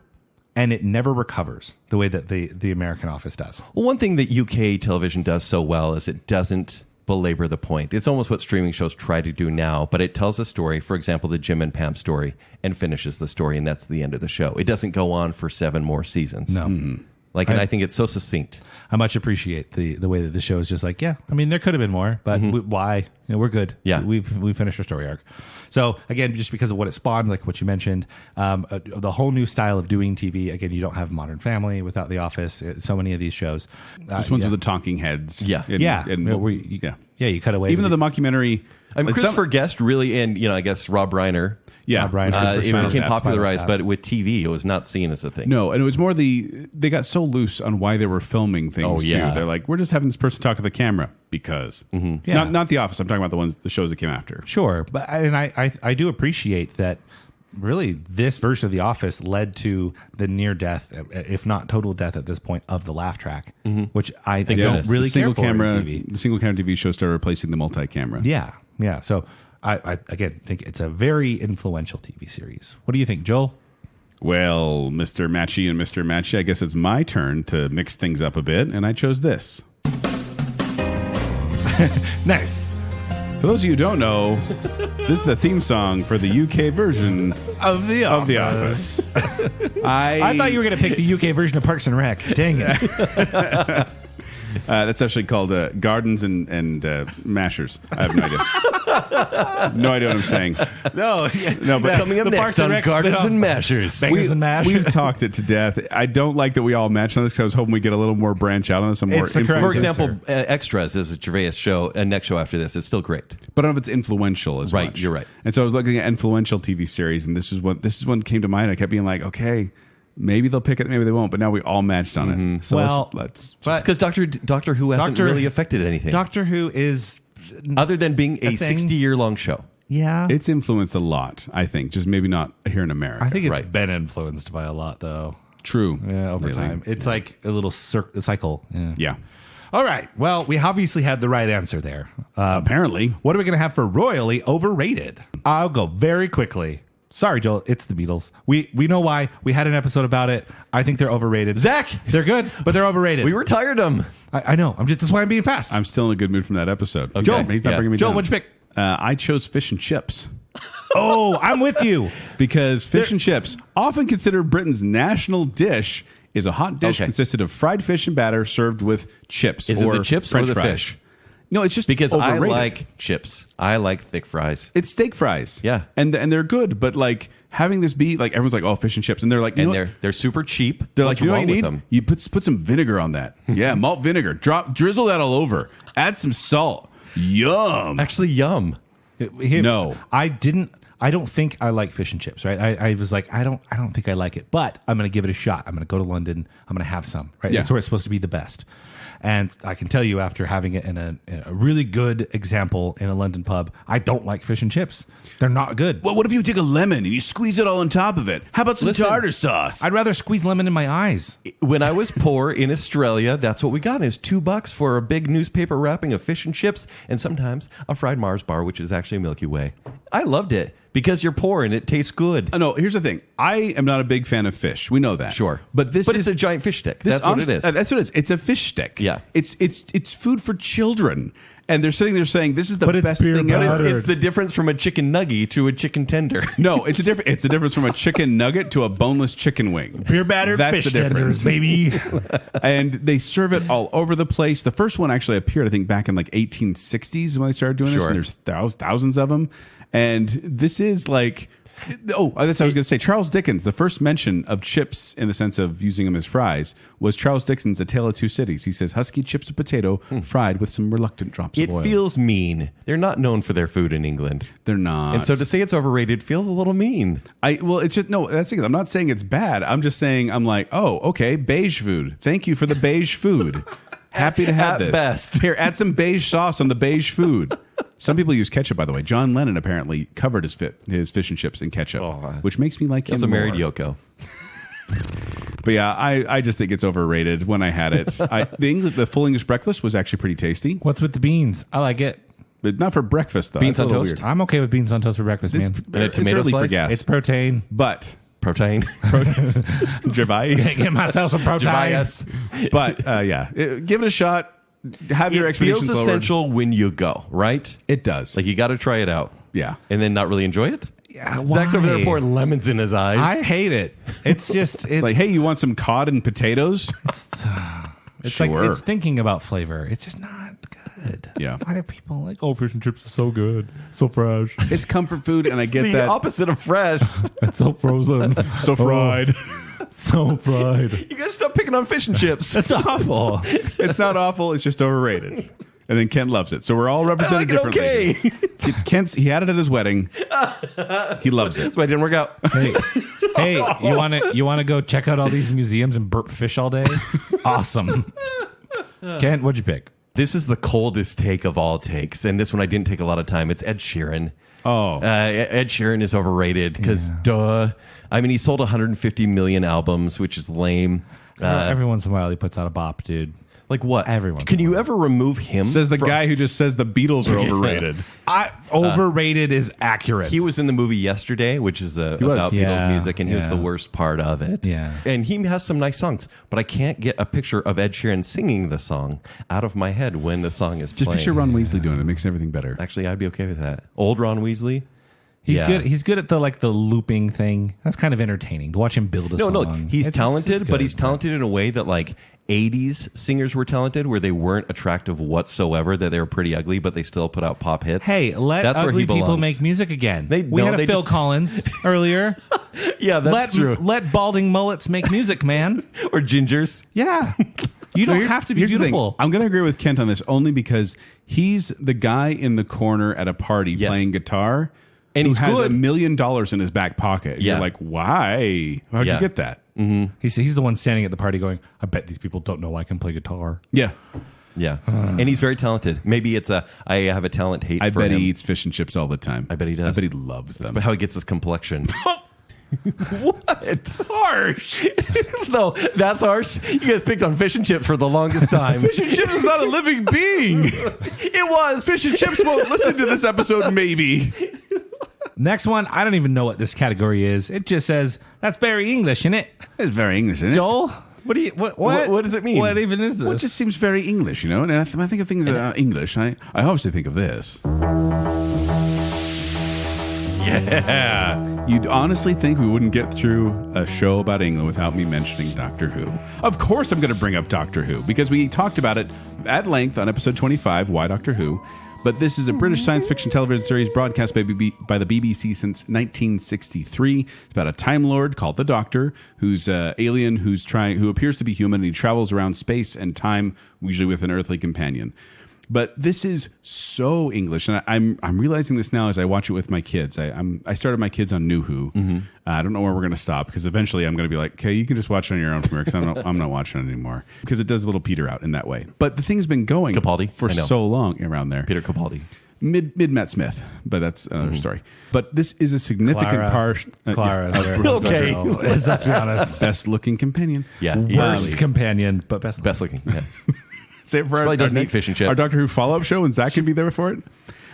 and it never recovers the way that the American Office does. Well, one thing that UK television does so well is it doesn't belabor the point. It's almost what streaming shows try to do now, but it tells a story, for example, the Jim and Pam story, and finishes the story, and that's the end of the show. It doesn't go on for 7 more seasons. No. And I think it's so succinct. I much appreciate the way that the show is just like, there could have been more, but why? We're good. Yeah. We finished our story arc. So again, just because of what it spawned, like what you mentioned, the whole new style of doing TV. Again, you don't have Modern Family without The Office. So many of these shows. These ones with the talking heads. Yeah. You cut away. Even though the mockumentary... I mean, Christopher Guest really, and I guess Rob Reiner. Yeah, it became popularized, but with TV, it was not seen as a thing. No, and it was more they got so loose on why they were filming things too. They're like, we're just having this person talk to the camera because not The Office. I'm talking about the shows that came after. Sure, but I do appreciate that. Really, this version of The Office led to the near death, if not total death at this point, of the laugh track, which I don't really care for in TV. The single camera TV show started replacing the multi-camera. Yeah. So I again think it's a very influential TV series. What do you think, Joel? Well, Mr. Matchy and Mr. Matchy, I guess it's my turn to mix things up a bit, and I chose this. Nice. For those of you who don't know, this is the theme song for the UK version of The Office. I thought you were going to pick the UK version of Parks and Rec. Dang it. That's actually called Gardens and Mashers. I have no idea. No idea what I'm saying. No, but coming up next on Gardens and Mashers. Bangers and Mashers. We've talked it to death. I don't like that we all matched on this because I was hoping we get a little more branch out on this. For example, Extras is a Gervais show, a next show after this. It's still great. But I don't know if it's influential as much. Right, you're right. And so I was looking at influential TV series, and this is one came to mind. I kept being like, okay, maybe they'll pick it, maybe they won't. But now we all matched on it. So let's because Doctor Who hasn't really affected anything. Doctor Who is other than being a 60-year-long show. Yeah, it's influenced a lot. I think, just maybe not here in America. I think it's been influenced by a lot, though. True. Yeah, over time, it's like a little cycle. Yeah. All right. Well, we obviously had the right answer there. Apparently. What are we going to have for Royally Overrated? I'll go very quickly. Sorry, Joel. It's the Beatles. We know why. We had an episode about it. I think they're overrated. Zach, They're good, but they're overrated. we retired them. I know. That's why I'm being fast. I'm still in a good mood from that episode. Okay. Joel, he's not Yeah. bringing me Joel, down. what'd you pick? I chose fish and chips. Oh, I'm with you. Because fish and chips, often considered Britain's national dish, is a hot dish Okay. consisted of fried fish and batter served with chips. Is it or the chips French or the fries. fish? No, it's just Because overrated. I like chips. I like thick fries. It's steak fries. Yeah. and they're good, but like having this be like everyone's like, oh, fish and chips, and they're like, you And know, they're super cheap. they're What's like, you know what wrong you with need? them? You put some vinegar on that. Yeah, malt vinegar. Drizzle that all over. Add some salt. Yum. Actually, yum. No. I don't think I like fish and chips, right? I was like, I don't think I like it, but I'm going to give it a shot. I'm going to go to London. I'm going to have some, right? Yeah. That's where it's supposed to be the best. And I can tell you after having it in a really good example in a London pub, I don't like fish and chips. They're not good. Well, what if you take a lemon and you squeeze it all on top of it? How about some Listen, tartar sauce? I'd rather squeeze lemon in my eyes. When I was poor in Australia, that's what we got. Is $2 for a big newspaper wrapping of fish and chips, and sometimes a fried Mars bar, which is actually a Milky Way. I loved it because you're poor and it tastes good. No, here's the thing. I am not a big fan of fish. We know that. Sure, But it's a giant fish stick. That's what it is. That's what it is. It's a fish stick. Yeah. It's food for children. And they're sitting there saying, this is the But it's best beer thing battered. ever. It's the difference from a chicken nugget to a chicken tender. No, it's the difference from a chicken nugget to a boneless chicken wing. Beer battered That's fish the difference. tenders, baby. And they serve it all over the place. The first one actually appeared, I think, back in like 1860s when they started doing this. Sure. And there's thousands of them. And this is like... Oh, that's what I was going to say. Charles Dickens, the first mention of chips in the sense of using them as fries was Charles Dickens' A Tale of Two Cities. He says, husky chips of potato fried with some reluctant drops It of oil. feels mean. They're not known for their food in England. They're not. And so to say it's overrated feels a little mean. Well, it's just, no, that's the thing. I'm not saying it's bad. I'm just saying, I'm like, oh, okay, beige food. Thank you for the beige food. Happy to have At this. best. Here, add some beige sauce on the beige food. Some people use ketchup, by the way. John Lennon apparently covered his fish and chips in ketchup, which makes me like He him also married more. Yoko. But yeah, I just think it's overrated when I had it. The full English breakfast was actually pretty tasty, What's with the beans? I like it. but not for breakfast, though. Beans That's a on little toast? weird. I'm okay with beans on toast for breakfast, man. And a tomato early for slice? gas. It's protein. But Protein. Gervais. Get myself some protein. Bias. But yeah, give it a shot. Have your It feels expectations lowered. essential when you go, right? It does. Like you got to try it out. Yeah. And then not really enjoy it? Yeah, Zach's over there why? pouring lemons in his eyes. I hate it. It's just it's Like, hey, you want some cod and potatoes? It's Sure. like it's thinking about flavor. It's just not good. Yeah. Why do people like? Oh, fish and chips are so good, so fresh, It's comfort food, and I get the that. opposite of fresh. it's so frozen, So fried. so fried. You guys stop picking on fish and chips. That's awful. It's not awful. It's just overrated. And then Kent loves it. So we're all represented I like it differently. okay. It's Kent's. He had it at his wedding. He loves it. That's why it didn't work out. Hey, you want to go check out all these museums and burp fish all day? Awesome. Kent, what'd you pick? This is the coldest take of all takes, and this one I didn't take a lot of time. It's Ed Sheeran. Oh. Ed Sheeran is overrated because, duh. I mean, he sold 150 million albums, which is lame. Every once in a while, he puts out a bop, dude. Like what? Everyone. Can you ever remove him? Says the from- guy who just says the Beatles are overrated. Overrated is accurate. He was in the movie Yesterday, which is about Beatles Yeah, music, and he was yeah. the worst part of it. Yeah. And he has some nice songs, but I can't get a picture of Ed Sheeran singing the song out of my head when the song is Just playing. picture Ron Weasley doing it. It makes everything better. Actually, I'd be okay with that. Old Ron Weasley. He's Yeah. good. He's good at the looping thing. That's kind of entertaining to watch him build a No, song. he's talented, but good. he's talented in a way that like 80s singers were talented, where they weren't attractive whatsoever, that they were pretty ugly, but they still put out pop hits. Hey, let That's where ugly he people belongs. make music again. They- we no, had they a Phil just- Collins earlier. Yeah, that's true. Let balding mullets make music, man. Or gingers. Yeah. You don't have to be Here's the thing. beautiful. I'm going to agree with Kent on this only because he's the guy in the corner at a party Yes. playing guitar, And who he's has good. $1 million in his back pocket. Yeah. You're like, why? How'd Yeah. you get that? He's the one standing at the party going, I bet these people don't know I can play guitar. Yeah, Yeah. And he's very talented. Maybe it's I have a talent hate I for bet him. he eats fish and chips all the time. I bet he does. I bet he loves them. That's how he gets his complexion. What? Harsh. No, that's harsh. You guys picked on fish and chips for the longest time. Fish and chips is not a living being. It was. Fish and chips won't listen to this episode, maybe. Next one, I don't even know what this category is. It just says, that's very English, isn't it? It's very English, isn't it? Joel, what does it mean? What even is this? Well, it just seems very English, you know? And I think of things that are English. I obviously think of this. Yeah. You'd honestly think we wouldn't get through a show about England without me mentioning Doctor Who. Of course I'm going to bring up Doctor Who, because we talked about it at length on episode 25, Why Doctor Who? But this is a British science fiction television series broadcast by the BBC since 1963. It's about a Time Lord called the Doctor, who's an alien who appears to be human, and he travels around space and time, usually with an earthly companion. But this is so English, and I'm realizing this now as I watch it with my kids. I started my kids on New Who. Mm-hmm. I don't know where we're going to stop, because eventually I'm going to be like, okay, you can just watch it on your own from here, because I'm not watching it anymore, because it does a little peter out in that way. But the thing's been going for so long around there. Peter Capaldi. Mid Matt Smith, but that's another story. But this is a significant part. Clara. Okay. Let's be honest. Best looking companion. Yeah. Worst companion, but best looking. Yeah. Say it for Probably doesn't eat fish and chips. Our Doctor Who follow-up show, and Zack can be there for it.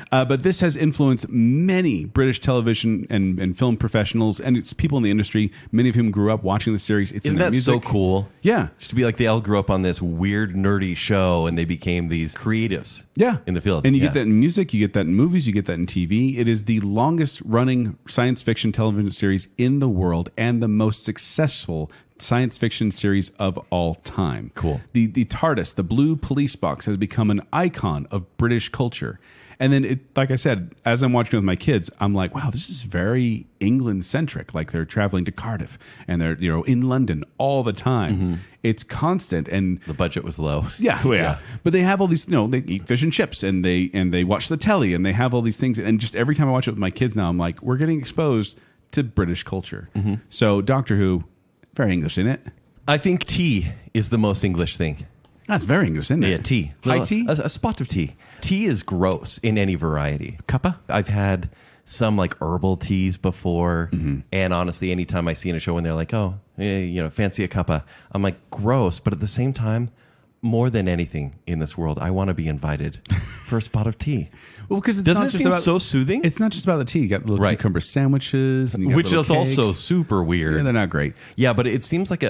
But this has influenced many British television and film professionals, and it's people in the industry, many of whom grew up watching the series. It's Isn't that so cool? Yeah. Just to be like, they all grew up on this weird, nerdy show, and they became these creatives in the field. And you get that in music, you get that in movies, you get that in TV. It is the longest-running science fiction television series in the world, and the most successful science fiction series of all time. Cool. The TARDIS, the blue police box, has become an icon of British culture. And then, like I said, as I'm watching with my kids, I'm like, wow, this is very England-centric. Like, they're traveling to Cardiff, and they're in London all the time. Mm-hmm. It's constant, and the budget was low. Yeah. But they have all these, they eat fish and chips, and they watch the telly, and they have all these things. And just every time I watch it with my kids now, I'm like, we're getting exposed to British culture. Mm-hmm. So Doctor Who, very English, isn't it? I think tea is the most English thing. That's very English, isn't it? Yeah, tea. High tea? A spot of tea. Tea is gross in any variety. Cuppa? I've had some like herbal teas before. Mm-hmm. And honestly, anytime I see in a show when they're like, oh, fancy a cuppa, I'm like, gross. But at the same time, more than anything in this world, I want to be invited for a spot of tea. Well, because it's doesn't not it just seem about, so soothing? It's not just about the tea. You got little cucumber sandwiches, and which is cakes. Also super weird. Yeah, they're not great. Yeah, but it seems like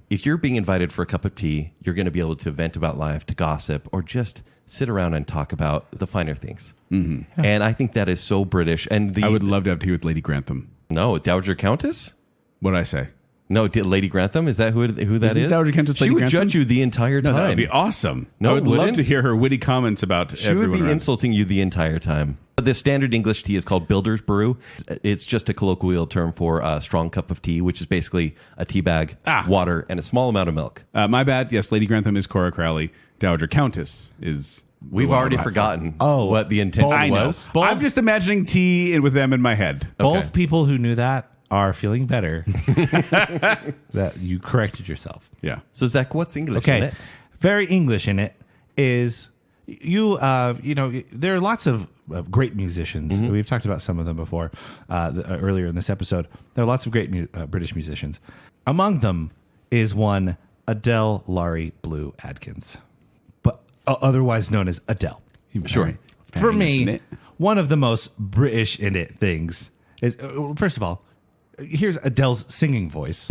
if you're being invited for a cup of tea, you're going to be able to vent about life, to gossip, or just sit around and talk about the finer things. Mm-hmm. And I think that is so British. And I would love to have tea with Lady Grantham. No, Dowager Countess? What did I say? No, Lady Grantham? Is that who that is? Dowager Countess She Lady would Grantham? judge you the entire time. No, that would be awesome. No, I would wouldn't. love to hear her witty comments about She everyone would be around. insulting you the entire time. The standard English tea is called Builder's Brew. It's just a colloquial term for a strong cup of tea, which is basically a tea bag, water, and a small amount of milk. My bad. Yes, Lady Grantham is Cora Crowley. Dowager Countess is... We've already forgotten what the intention was. I'm just imagining tea with them in my head. Both people who knew that are feeling better that you corrected yourself. Yeah. So, Zach, what's English in it? Very English in it is there are lots of great musicians. Mm-hmm. We've talked about some of them before earlier in this episode. There are lots of great British musicians. Among them is one Adele Laurie Blue Adkins, but otherwise known as Adele. Sure. For me, one of the most British in it things is, first of all, here's Adele's singing voice.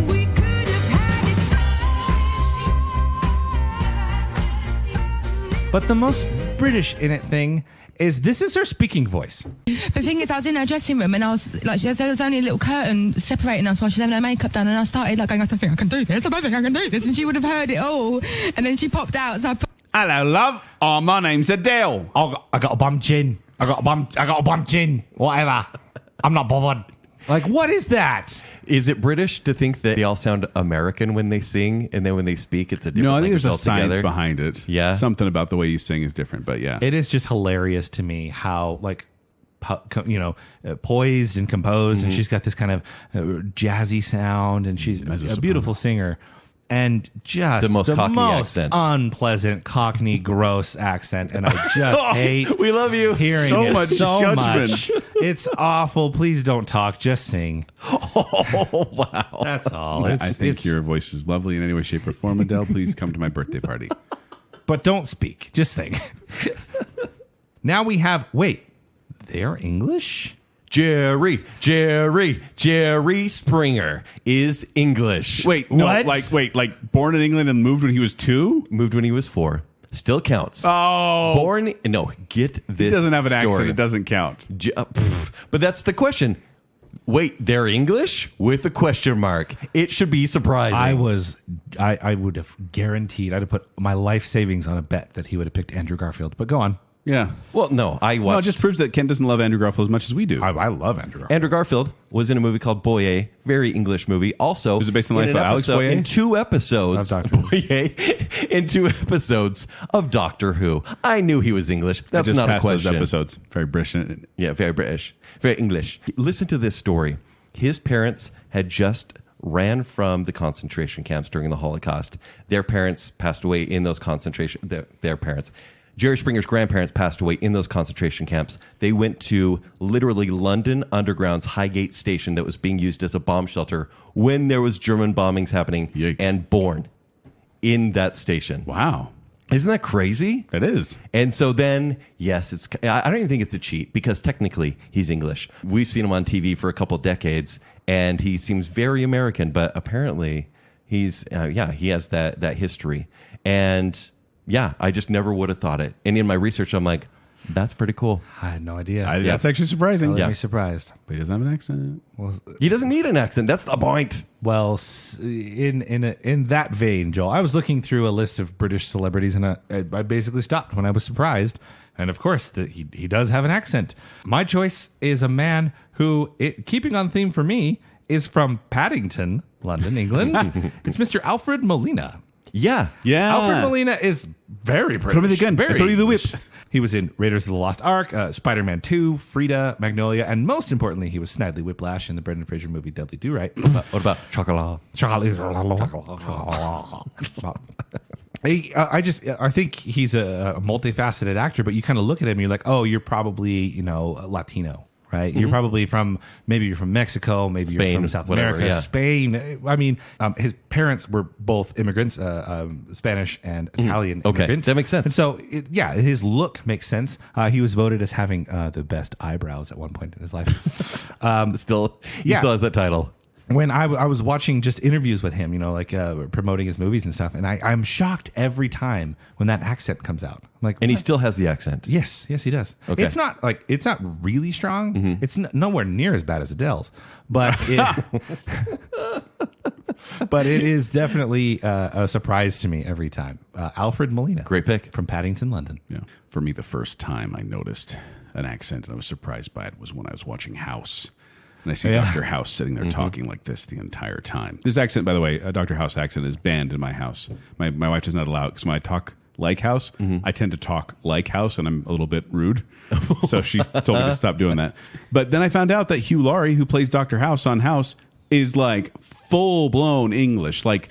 But the most British in it thing is this is her speaking voice. The thing is, I was in her dressing room and I was like, there was only a little curtain separating us while she's having her makeup done, and I started like going, I don't think I can do this, I don't think I can do this, and she would have heard it all, and then she popped out, so I put... Hello, love. Oh, my name's Adele. I got a bum chin. I got a bum chin. Whatever. I'm not bothered. Like, what is that? Is it British to think that they all sound American when they sing, and then when they speak, it's a different I think there's a altogether? science behind it. Yeah. Something about the way you sing is different, but yeah. It is just hilarious to me how, poised and composed, and she's got this kind of jazzy sound, and she's a beautiful singer. And just the most Cockney accent. Unpleasant Cockney gross accent, and I just hate we love you hearing so it much so judgment. much. It's awful. Please don't talk, just sing. Oh wow. That's all. I think your voice is lovely in any way, shape, or form, Adele. Please come to my birthday party. But don't speak, just sing. Now we have they're English? Jerry Springer is English. Wait, no, What? like born in England and moved when he was 2? Moved when he was 4. Still counts. Oh, Born, no, get this. he doesn't have an story. accent. It doesn't count. But that's the question. Wait, they're English with a question mark. It should be surprising. I would have guaranteed, I'd have put my life savings on a bet that he would have picked Andrew Garfield. But go on. Yeah. Well, no, I watched. No, it just proves that Ken doesn't love Andrew Garfield as much as we do. I love Andrew Garfield. Andrew Garfield was in a movie called Boyer, very English movie. Also, Was it based on the life in of an Alex episode- Boyer? In 2 episodes, Of Doctor Who. Boyer, in 2 episodes of Doctor Who. I knew he was English. I That's just not a passed those question. episodes. Very British. Yeah, very British, very English. Listen to this story. His parents had just ran from the concentration camps during the Holocaust. Their parents passed away in those their parents. Jerry Springer's grandparents passed away in those concentration camps. They went to literally London Underground's Highgate station that was being used as a bomb shelter when there was German bombings happening. Yikes. And born in that station. Wow. Isn't that crazy? It is. And so then, yes, I don't even think it's a cheat because technically he's English. We've seen him on TV for a couple decades and he seems very American, but apparently he's, he has that history. And yeah, I just never would have thought it. And in my research, I'm like, that's pretty cool. I had no idea. That's actually surprising. Let me surprised. But he doesn't have an accent. He doesn't need an accent. That's the point. Well, in that vein, Joel, I was looking through a list of British celebrities, and I basically stopped when I was surprised. And of course, he does have an accent. My choice is a man who, keeping on theme for me, is from Paddington, London, England. It's Mr. Alfred Molina. Yeah. Yeah. Alfred Molina is very British. Throw me the gun. Very Throw you the whip. English. He was in Raiders of the Lost Ark, Spider-Man 2, Frida, Magnolia, and most importantly, he was Snidely Whiplash in the Brendan Fraser movie Dudley Do-Right. What about Chocolat? I think he's a multifaceted actor, but you kind of look at him and you're like, oh, you're probably, Latino. Right, you're probably from Mexico, maybe Spain, you're from South whatever, America, yeah. Spain. I mean, his parents were both immigrants, Spanish and Italian. Okay, immigrants. that makes sense. And so, his look makes sense. He was voted as having the best eyebrows at one point in his life. He still has that title. When I was watching just interviews with him, promoting his movies and stuff, and I'm shocked every time when that accent comes out. I'm like, And he what? still has the accent. Yes, he does. Okay. It's not really strong. It's nowhere near as bad as Adele's, but but it is definitely a surprise to me every time. Alfred Molina, Great pick. from Paddington, London. Yeah. For me, the first time I noticed an accent and I was surprised by it was when I was watching House. And I see Dr. House sitting there talking like this the entire time. This accent, by the way, a Dr. House accent is banned in my house. My wife does not allow it because when I talk like House, I tend to talk like House and I'm a little bit rude. So she told me to stop doing that. But then I found out that Hugh Laurie, who plays Dr. House on House, is like full-blown English, like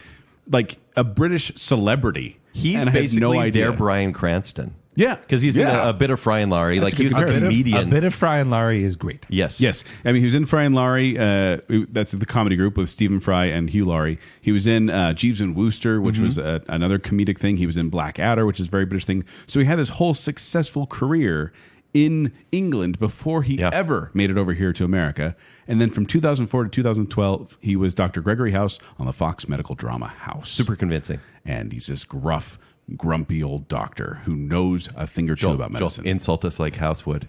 a British celebrity. He's And I had basically no idea. their Bryan Cranston. Yeah. Because he's been a bit of Fry and Laurie. That's Like a he good was a comparison. comedian. A bit of Fry and Laurie is great. Yes. Yes. I mean, he was in Fry and Laurie. That's the comedy group with Stephen Fry and Hugh Laurie. He was in Jeeves and Wooster, which was another comedic thing. He was in Blackadder, which is a very British thing. So he had this whole successful career in England before he ever made it over here to America. And then from 2004 to 2012, he was Dr. Gregory House on the Fox medical drama House. Super convincing. And he's this gruff, grumpy old doctor who knows a thing or two about medicine. Joel, insult us like House would.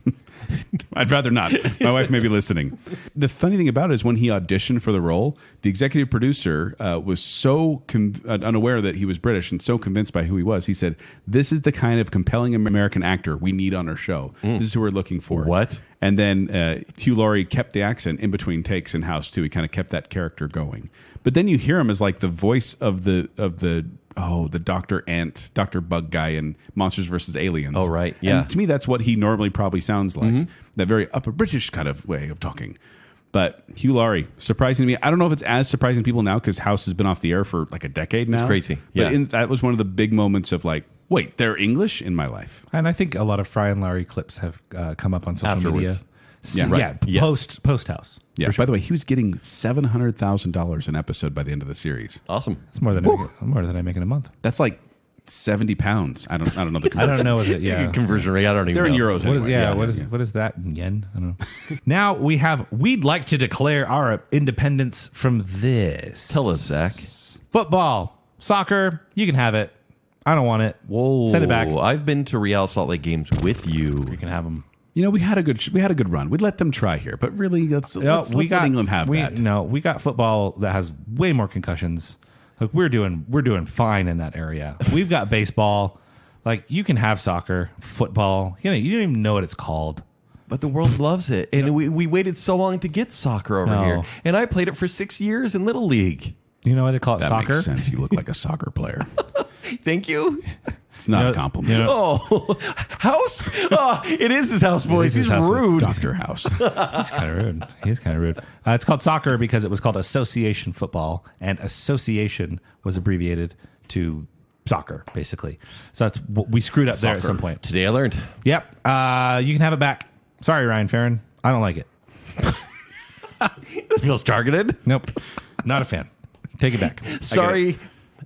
I'd rather not. My wife may be listening. The funny thing about it is when he auditioned for the role, the executive producer was so unaware that he was British and so convinced by who he was. He said, this is the kind of compelling American actor we need on our show. This is who we're looking for. What? And then Hugh Laurie kept the accent in between takes in House, too. He kind of kept that character going. But then you hear him as like the voice of the Dr. Ant, Dr. Bug guy in Monsters vs. Aliens. Oh, right. Yeah. And to me, that's what he normally probably sounds like. That very upper British kind of way of talking. But Hugh Laurie, surprising to me. I don't know if it's as surprising to people now because House has been off the air for like a decade now. It's crazy. But Yeah. that was one of the big moments of like, wait, they're English in my life. And I think a lot of Fry and Laurie clips have come up on social media. Afterwards. Yeah. Right. Yes. Post House. Yeah. By the way, he was getting $700,000 an episode by the end of the series. Awesome. It's more than I make in a month. That's like 70 pounds. I don't know the I don't know what it. Yeah. Conversion rate. I don't even They're in know. euros. What is, anyway. what is that in yen? I don't know. Now we'd like to declare our independence from this. Tell us, Zach. Football, soccer, you can have it. I don't want it. Whoa. Send it back. I've been to Real Salt Lake games with you. You can have them. You know, we had a good run. We'd let them try here, but really, let's let England have that. No, we got football that has way more concussions. Like we're doing fine in that area. We've got baseball. Like you can have soccer, football. You don't even know what it's called. But the world loves it. And we waited so long to get soccer over here. And I played it for 6 years in Little League. You know why they call it That soccer? makes sense. You look like a soccer player. Thank you. It's not a compliment. Oh, House? Oh, it is his house, boys. He's rude. Dr. House. He's kind of rude. He's kind of rude. It's called soccer because it was called association football, and association was abbreviated to soccer, basically. So that's what we screwed up there at some point. Today I learned. Yep. You can have it back. Sorry, Ryan Farron. I don't like it. Feels targeted. Nope. Not a fan. Take it back. Sorry,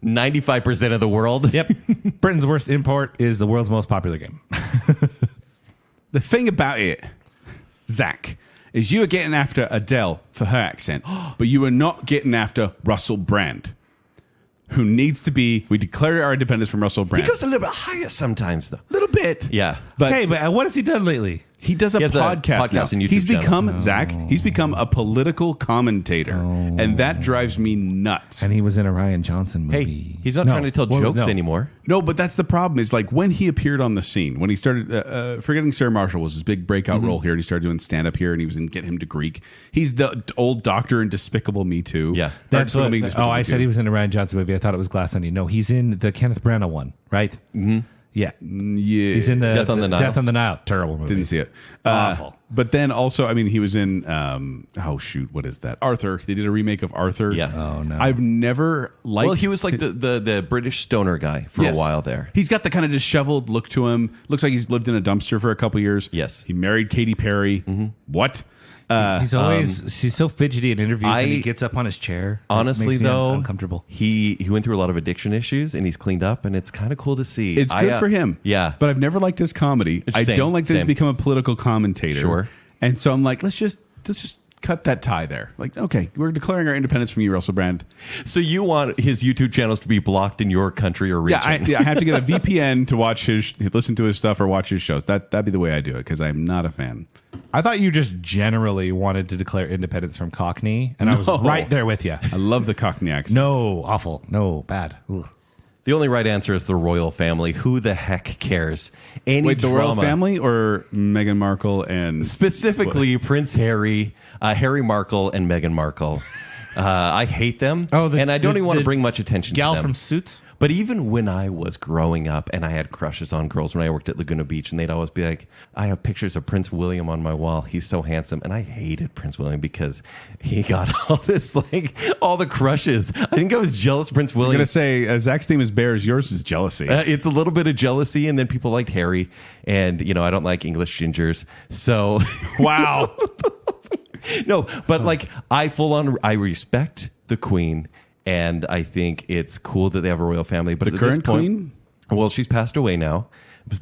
95% of the world. Yep. Britain's worst import is the world's most popular game. The thing about it, Zach, is you are getting after Adele for her accent, but you are not getting after Russell Brand, who needs to be. We declare our independence from Russell Brand. He goes a little bit higher sometimes, though. a little bit. Yeah. But Hey, but what has he done lately? he does a He has a podcast podcast now. and YouTube He's channel. become, Zach, he's become a political commentator. And that drives me nuts. And he was in a Ryan Johnson movie. Hey, he's not trying to tell jokes anymore. No, but that's the problem is like when he appeared on the scene, when he started, Forgetting Sarah Marshall was his big breakout role here. And he started doing stand up here and he was in Get Him to Greek. He's the old doctor in Despicable Me Too. Yeah. That's what, Despicable Me I 2. said he was in a Ryan Johnson movie. I thought it was Glass Onion. No, he's in the Kenneth Branagh one, right? Mm-hmm. Yeah. Yeah. He's in the Death on the Nile. Death on the Nile. Terrible movie. Didn't see it. Awful. But then also, I mean, he was in, what is that? Arthur. They did a remake of Arthur. Yeah. Oh, no. I've never liked. Well, he was like the British stoner guy for Yes. a while there. He's got the kind of disheveled look to him. Looks like he's lived in a dumpster for a couple years. Yes. He married Katy Perry. What? He's always he's so fidgety in interviews and he gets up on his chair. Honestly, It makes me though, uncomfortable. he went through a lot of addiction issues and he's cleaned up, and it's kind of cool to see. It's good for him. Yeah. But I've never liked his comedy. I Same, don't like that he's same. become a political commentator. Sure. And so I'm like, let's just cut that tie there. Like, okay, we're declaring our independence from you, Russell Brand. So you want his YouTube channels to be blocked in your country or region? Yeah, I have to get a VPN to watch listen to his stuff or watch his shows. That'd be the way I do it because I'm not a fan. I thought you just generally wanted to declare independence from Cockney, and I was No. right there with you. I love the Cockney accent. No, awful. No, bad. Ugh. The only right answer is the royal family. Who the heck cares? Any Wait, the drama. royal family or Meghan Markle and Specifically, Prince Harry, Harry Markle, and Meghan Markle. I hate them, and I don't even want to bring much attention to Gal them. from Suits? But even when I was growing up and I had crushes on girls when I worked at Laguna Beach, and they'd always be like, I have pictures of Prince William on my wall. He's so handsome. And I hated Prince William because he got all this, like, all the crushes. I think I was jealous of Prince I'm William. going to say, Zach's name is Bears. Yours is jealousy. It's a little bit of jealousy, and then people liked Harry. And, you know, I don't like English gingers. So, Wow. no, but like, I respect the Queen. And I think it's cool that they have a royal family. But The at current this point, queen? Well, she's passed away now.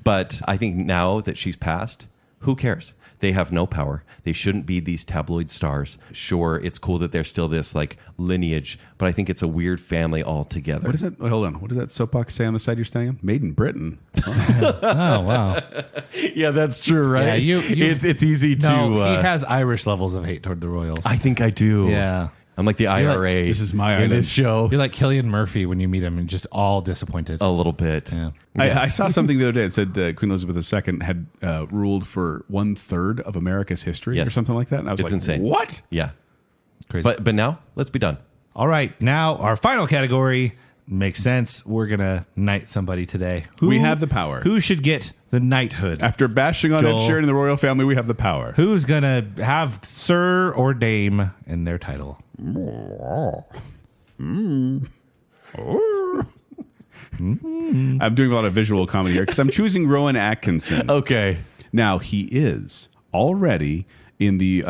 But I think now that she's passed, who cares? They have no power. They shouldn't be these tabloid stars. Sure, it's cool that they're still this like lineage, but I think it's a weird family altogether. What is that? Wait, hold on. What does that soapbox say on the side you're standing on? Made in Britain. Oh, wow. Yeah, that's true, right? Yeah, it's easy to. No, he has Irish levels of hate toward the royals. I think I do. Yeah. I'm like the IRA. this is my in island. this show. You're like Cillian Murphy when you meet him and just all disappointed. A little bit. Yeah. I saw something the other day that said Queen Elizabeth II had ruled for 1/3 of America's history Yes. or something like that. And I was It's like, insane. what? Yeah. Crazy. But now let's be done. All right, now our final category makes sense. We're gonna knight somebody today. We have the power. Who should get the knighthood? After bashing on Joel. Ed Sheeran and the royal family, we have the power. Who's gonna have Sir or Dame in their title? I'm doing a lot of visual comedy here because I'm choosing Rowan Atkinson. Okay. Now, he is already in the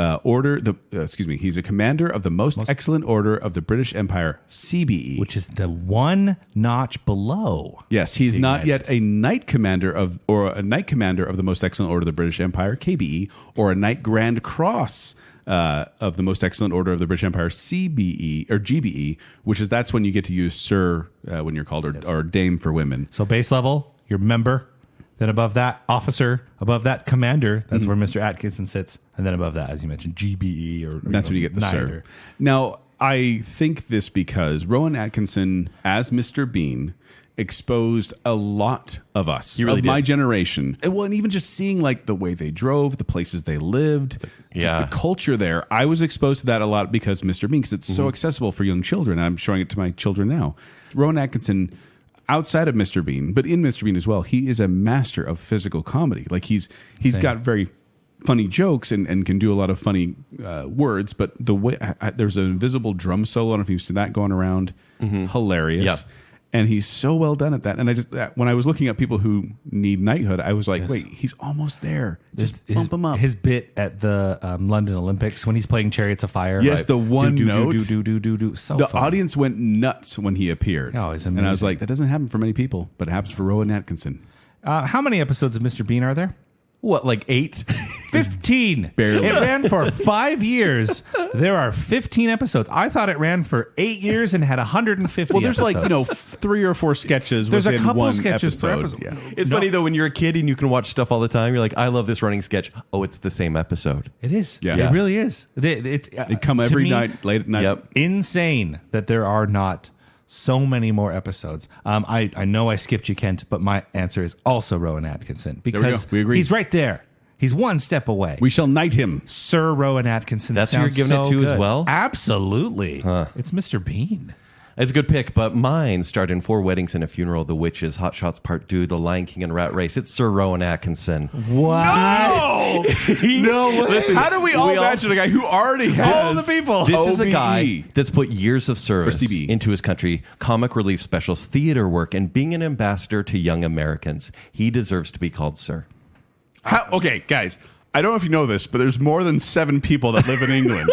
he's a commander of the most excellent order of the British Empire, CBE. Which is the one notch below. Yes, he's being not knighted. yet a knight commander of the most excellent order of the British Empire, KBE, or a knight grand cross of the most excellent order of the British Empire, CBE or GBE, that's when you get to use sir when you're called or dame for women. So base level, your member. Then above that, officer. Above that, commander. That's where Mr. Atkinson sits. And then above that, as you mentioned, GBE or That's when you get the sir. Now, I think this because Rowan Atkinson, as Mr. Bean, exposed a lot of us, really of my did. generation. And even just seeing like the way they drove, the places they lived, Yeah. the culture there. I was exposed to that a lot because Mr. Bean, because it's so accessible for young children. And I'm showing it to my children now. Rowan Atkinson, outside of Mr. Bean, but in Mr. Bean as well, he is a master of physical comedy. Like he's got very funny jokes and can do a lot of funny words, but the way there's an invisible drum solo. I don't know if you've seen that going around. Hilarious. Yep. And he's so well done at that. And I just, when I was looking at people who need knighthood, I was like, wait, he's almost there. Just bump him up. His bit at the London Olympics when he's playing Chariots of Fire. Yes, the one note. So The fun. audience went nuts when he appeared. Oh, it's And I was amazing. like, that doesn't happen for many people, but it happens for Rowan Atkinson. How many episodes of Mr. Bean are there? What, like 8? 15. Barely. It ran for 5 years. There are 15 episodes. I thought it ran for 8 years and had 150 Well, there's episodes. 3 or 4 sketches There's a within couple one sketches per episode. episode. Yeah. It's funny, though, when you're a kid and you can watch stuff all the time, you're like, I love this running sketch. Oh, it's the same episode. It is. Yeah. It really is. They come every night, late at night. Yep. Insane that there are not so many more episodes. I know I skipped you, Kent, but my answer is also Rowan Atkinson we go. because We agree. he's right there. He's one step away. We shall knight him. Sir Rowan Atkinson. That's who you're sounds giving it so to as good. well? Absolutely. It's Mr. Bean. It's a good pick, but mine starred in 4 Weddings and a Funeral, The Witches, Hot Shots Part 2, The Lion King, and Rat Race. It's Sir Rowan Atkinson. What? No way. Listen, How do we all imagine a guy who already has All the people. This is a OBE. guy that's put years of service Or CBE. into his country, comic relief specials, theater work, and being an ambassador to young Americans. He deserves to be called Sir. Okay, guys. I don't know if you know this, but there's more than 7 people that live in England.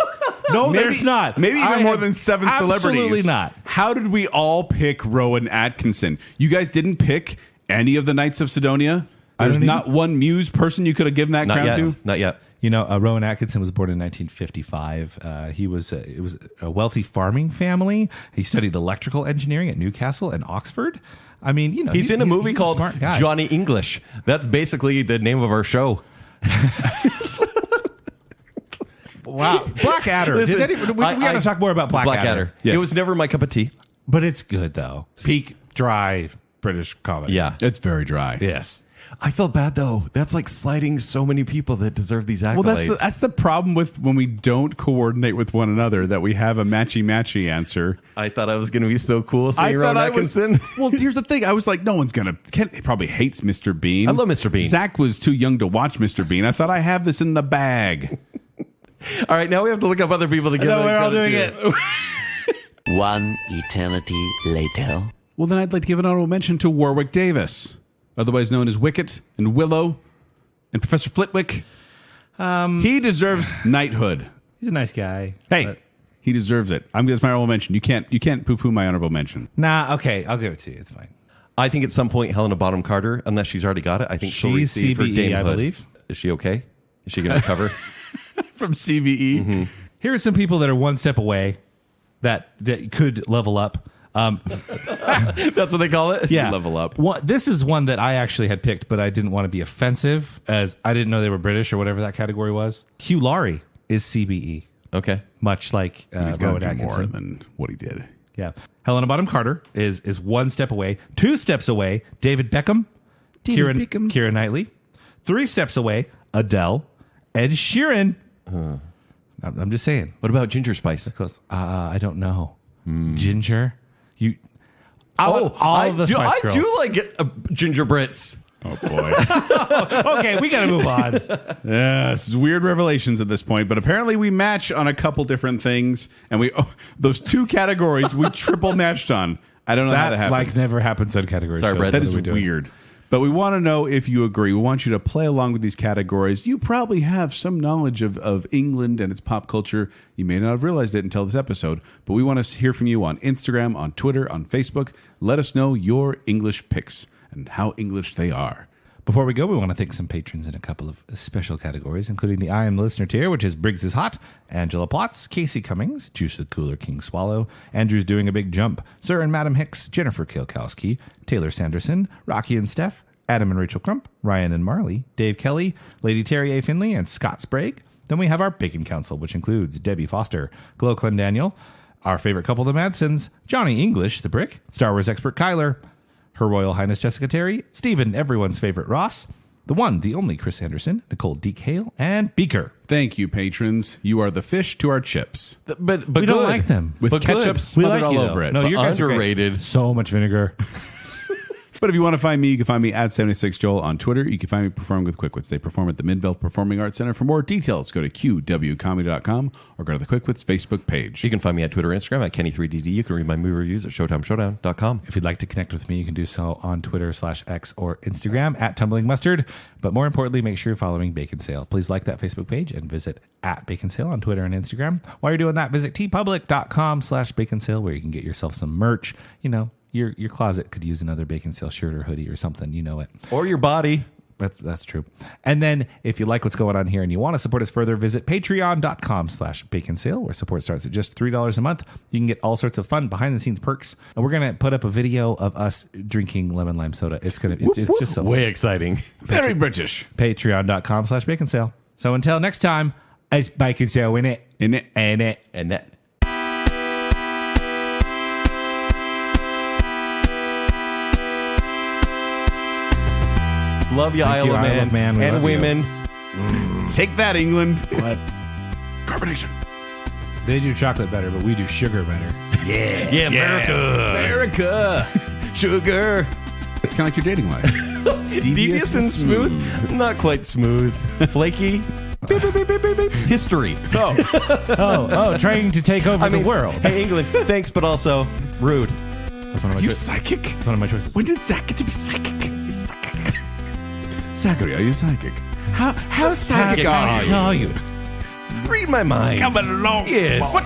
No, there's not. Maybe even I more have than 7 celebrities. Absolutely not. How did we all pick Rowan Atkinson? You guys didn't pick any of the Knights of Sidonia? There's don't not one Muse person you could have given that Not crown yet. to? Not yet. You know, Rowan Atkinson was born in 1955. It was a wealthy farming family. He studied electrical engineering at Newcastle and Oxford. I mean, you know, He's in a movie he's called smart guy. Johnny English. That's basically the name of our show. Wow, Blackadder. Listen, we got to talk more about Blackadder. Yes. It was never my cup of tea. But it's good though. Peak dry British comedy. Yeah. It's very dry. Yes. I felt bad, though. That's like sliding so many people that deserve these accolades. Well, that's the problem with when we don't coordinate with one another, that we have a matchy answer. I thought I was going to be so cool saying Rowan Atkinson. Well, here's the thing. I was like, no one's going to... Kent probably hates Mr. Bean. I love Mr. Bean. Zach was too young to watch Mr. Bean. I thought I have this in the bag. All right, now we have to look up other people to get. we're all doing it. One eternity later. Well, then I'd like to give an honorable mention to Warwick Davis, otherwise known as Wicket and Willow and Professor Flitwick. He deserves knighthood. He's a nice guy. Hey, but- he deserves it. That's my honorable mention. You can't poo-poo my honorable mention. Nah, okay, I'll give it to you. It's fine. I think at some point Helena Bonham Carter, unless she's already got it, I think she'll She's receive her CBE, damehood. I believe. Is she okay? Is she going to cover? From CVE. Here are some people that are one step away that could level up. That's what they call it? Yeah, Level up. This is one that I actually had picked, but I didn't want to be offensive, as I didn't know they were British or whatever that category was. Hugh Laurie is CBE, Okay. much like He's got Rowan to do more Atkinson. than what he did. Yeah, Helena Bonham Carter is one step away. 2 steps away, David Beckham, Keira Knightley. 3 steps away, Adele, Ed Sheeran. I'm just saying. What about Ginger Spice? Close. I don't know. Ginger. All of the Spice Girls. I do like Ginger Brits. Oh, boy. Okay, we got to move on. Yeah, this is weird revelations at this point, but apparently we match on a couple different things, and those 2 categories we triple matched on. I don't know how that happened. Like never happens on category Sorry, shows. Brett. That What is are we doing? weird. But we want to know if you agree. We want you to play along with these categories. You probably have some knowledge of England and its pop culture. You may not have realized it until this episode, but we want to hear from you on Instagram, on Twitter, on Facebook. Let us know your English picks and how English they are. Before we go, we want to thank some patrons in a couple of special categories, including the I Am Listener tier, which is Briggs is Hot, Angela Plotz, Casey Cummings, Juice the Cooler King Swallow, Andrew's Doing a Big Jump, Sir and Madam Hicks, Jennifer Kilkowski, Taylor Sanderson, Rocky and Steph, Adam and Rachel Crump, Ryan and Marley, Dave Kelly, Lady Terry A. Finley, and Scott Sprague. Then we have our Bacon Council, which includes Debbie Foster, Glo Clendaniel, our favorite couple, the Madsons, Johnny English, the Brick, Star Wars expert Kyler, Her Royal Highness Jessica Terry, Stephen, everyone's favorite Ross, the one, the only Chris Anderson, Nicole Deke Hale, and Beaker. Thank you, patrons. You are the fish to our chips. But We don't like them. With But ketchup good. smothered all over it. No, you guys are great. underrated. So much vinegar. But if you want to find me, you can find me at 76Joel on Twitter. You can find me performing with Quickwits. They perform at the Midvale Performing Arts Center. For more details, go to qwcomedy.com or go to the Quickwits Facebook page. You can find me at Twitter and Instagram at Kenny3DD. You can read my movie reviews at ShowtimeShowdown.com. If you'd like to connect with me, you can do so on Twitter /X or Instagram at Tumbling Mustard. But more importantly, make sure you're following Baconsale. Please like that Facebook page and visit at Baconsale on Twitter and Instagram. While you're doing that, visit tpublic.com/Baconsale where you can get yourself some merch. You know, your closet could use another Baconsale shirt or hoodie or something. You know it. Or your body. That's true. And then if you like what's going on here and you want to support us further, visit patreon.com/Baconsale, where support starts at just $3 a month. You can get all sorts of fun behind the scenes perks. And we're going to put up a video of us drinking lemon lime soda. It's just so Way exciting. Very British. Patreon.com/Baconsale. So until next time, it's Baconsale in it. In it. And it. And that. Love you, Thank Isle you, of Isle Man, of Man. We and love you. women. Take that, England. What? Carbonation. They do chocolate better, but we do sugar better. Yeah, America. America. Sugar. It's kind of like your dating life. Devious and smooth. Not quite smooth. Flaky. Beep, beep, beep, beep, beep, beep. History. Oh, trying to take over the world. Hey, England, thanks, but also rude. That's one of my You choices. psychic? That's one of my choices. When did Zack get to be psychic? Zachary, are you psychic? How psychic are you? How are you? Read my mind. Come along. Yes. What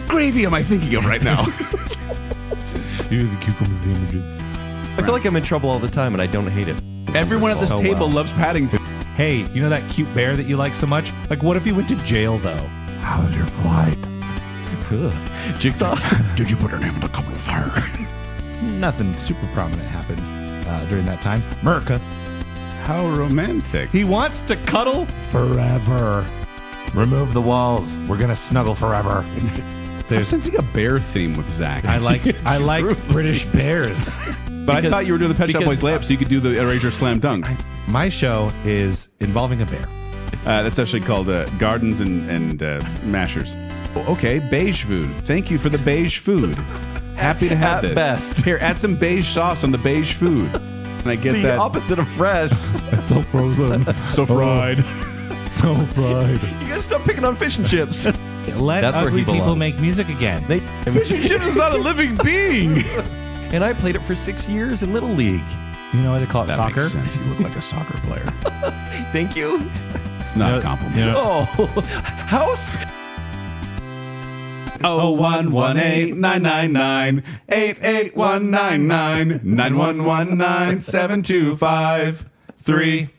gravy am I thinking of right now? You're the cucumbers, the images. I feel like I'm in trouble all the time, and I don't hate it. Everyone at this So table well. loves Paddington. Hey, you know that cute bear that you like so much? Like, what if he went to jail, though? How was your flight? Good. Jigsaw. Did you put her name in the cup of fire? Nothing super prominent happened during that time. America. How romantic. He wants to cuddle forever. Remove the walls. We're gonna snuggle forever. I'm sensing a bear theme with Zach. I like British bears. But I thought you were doing the Pet Shop Boys layup so you could do the Erasure Slam Dunk. My show is involving a bear. That's actually called Gardens and Mashers. Okay, beige food. Thank you for the beige food. Happy to have At this. best. Here, add some beige sauce on the beige food. And I get The that. opposite of fresh. So frozen. So fried. So fried. You guys stop picking on fish and chips. Let That's where ugly he people belongs. make music again. Fish and chips is not a living being. And I played it for 6 years in Little League. You know why they call it That soccer? makes sense. You look like a soccer player. Thank you. It's not a compliment. You know, Oh, house. 0118999881199 91197253.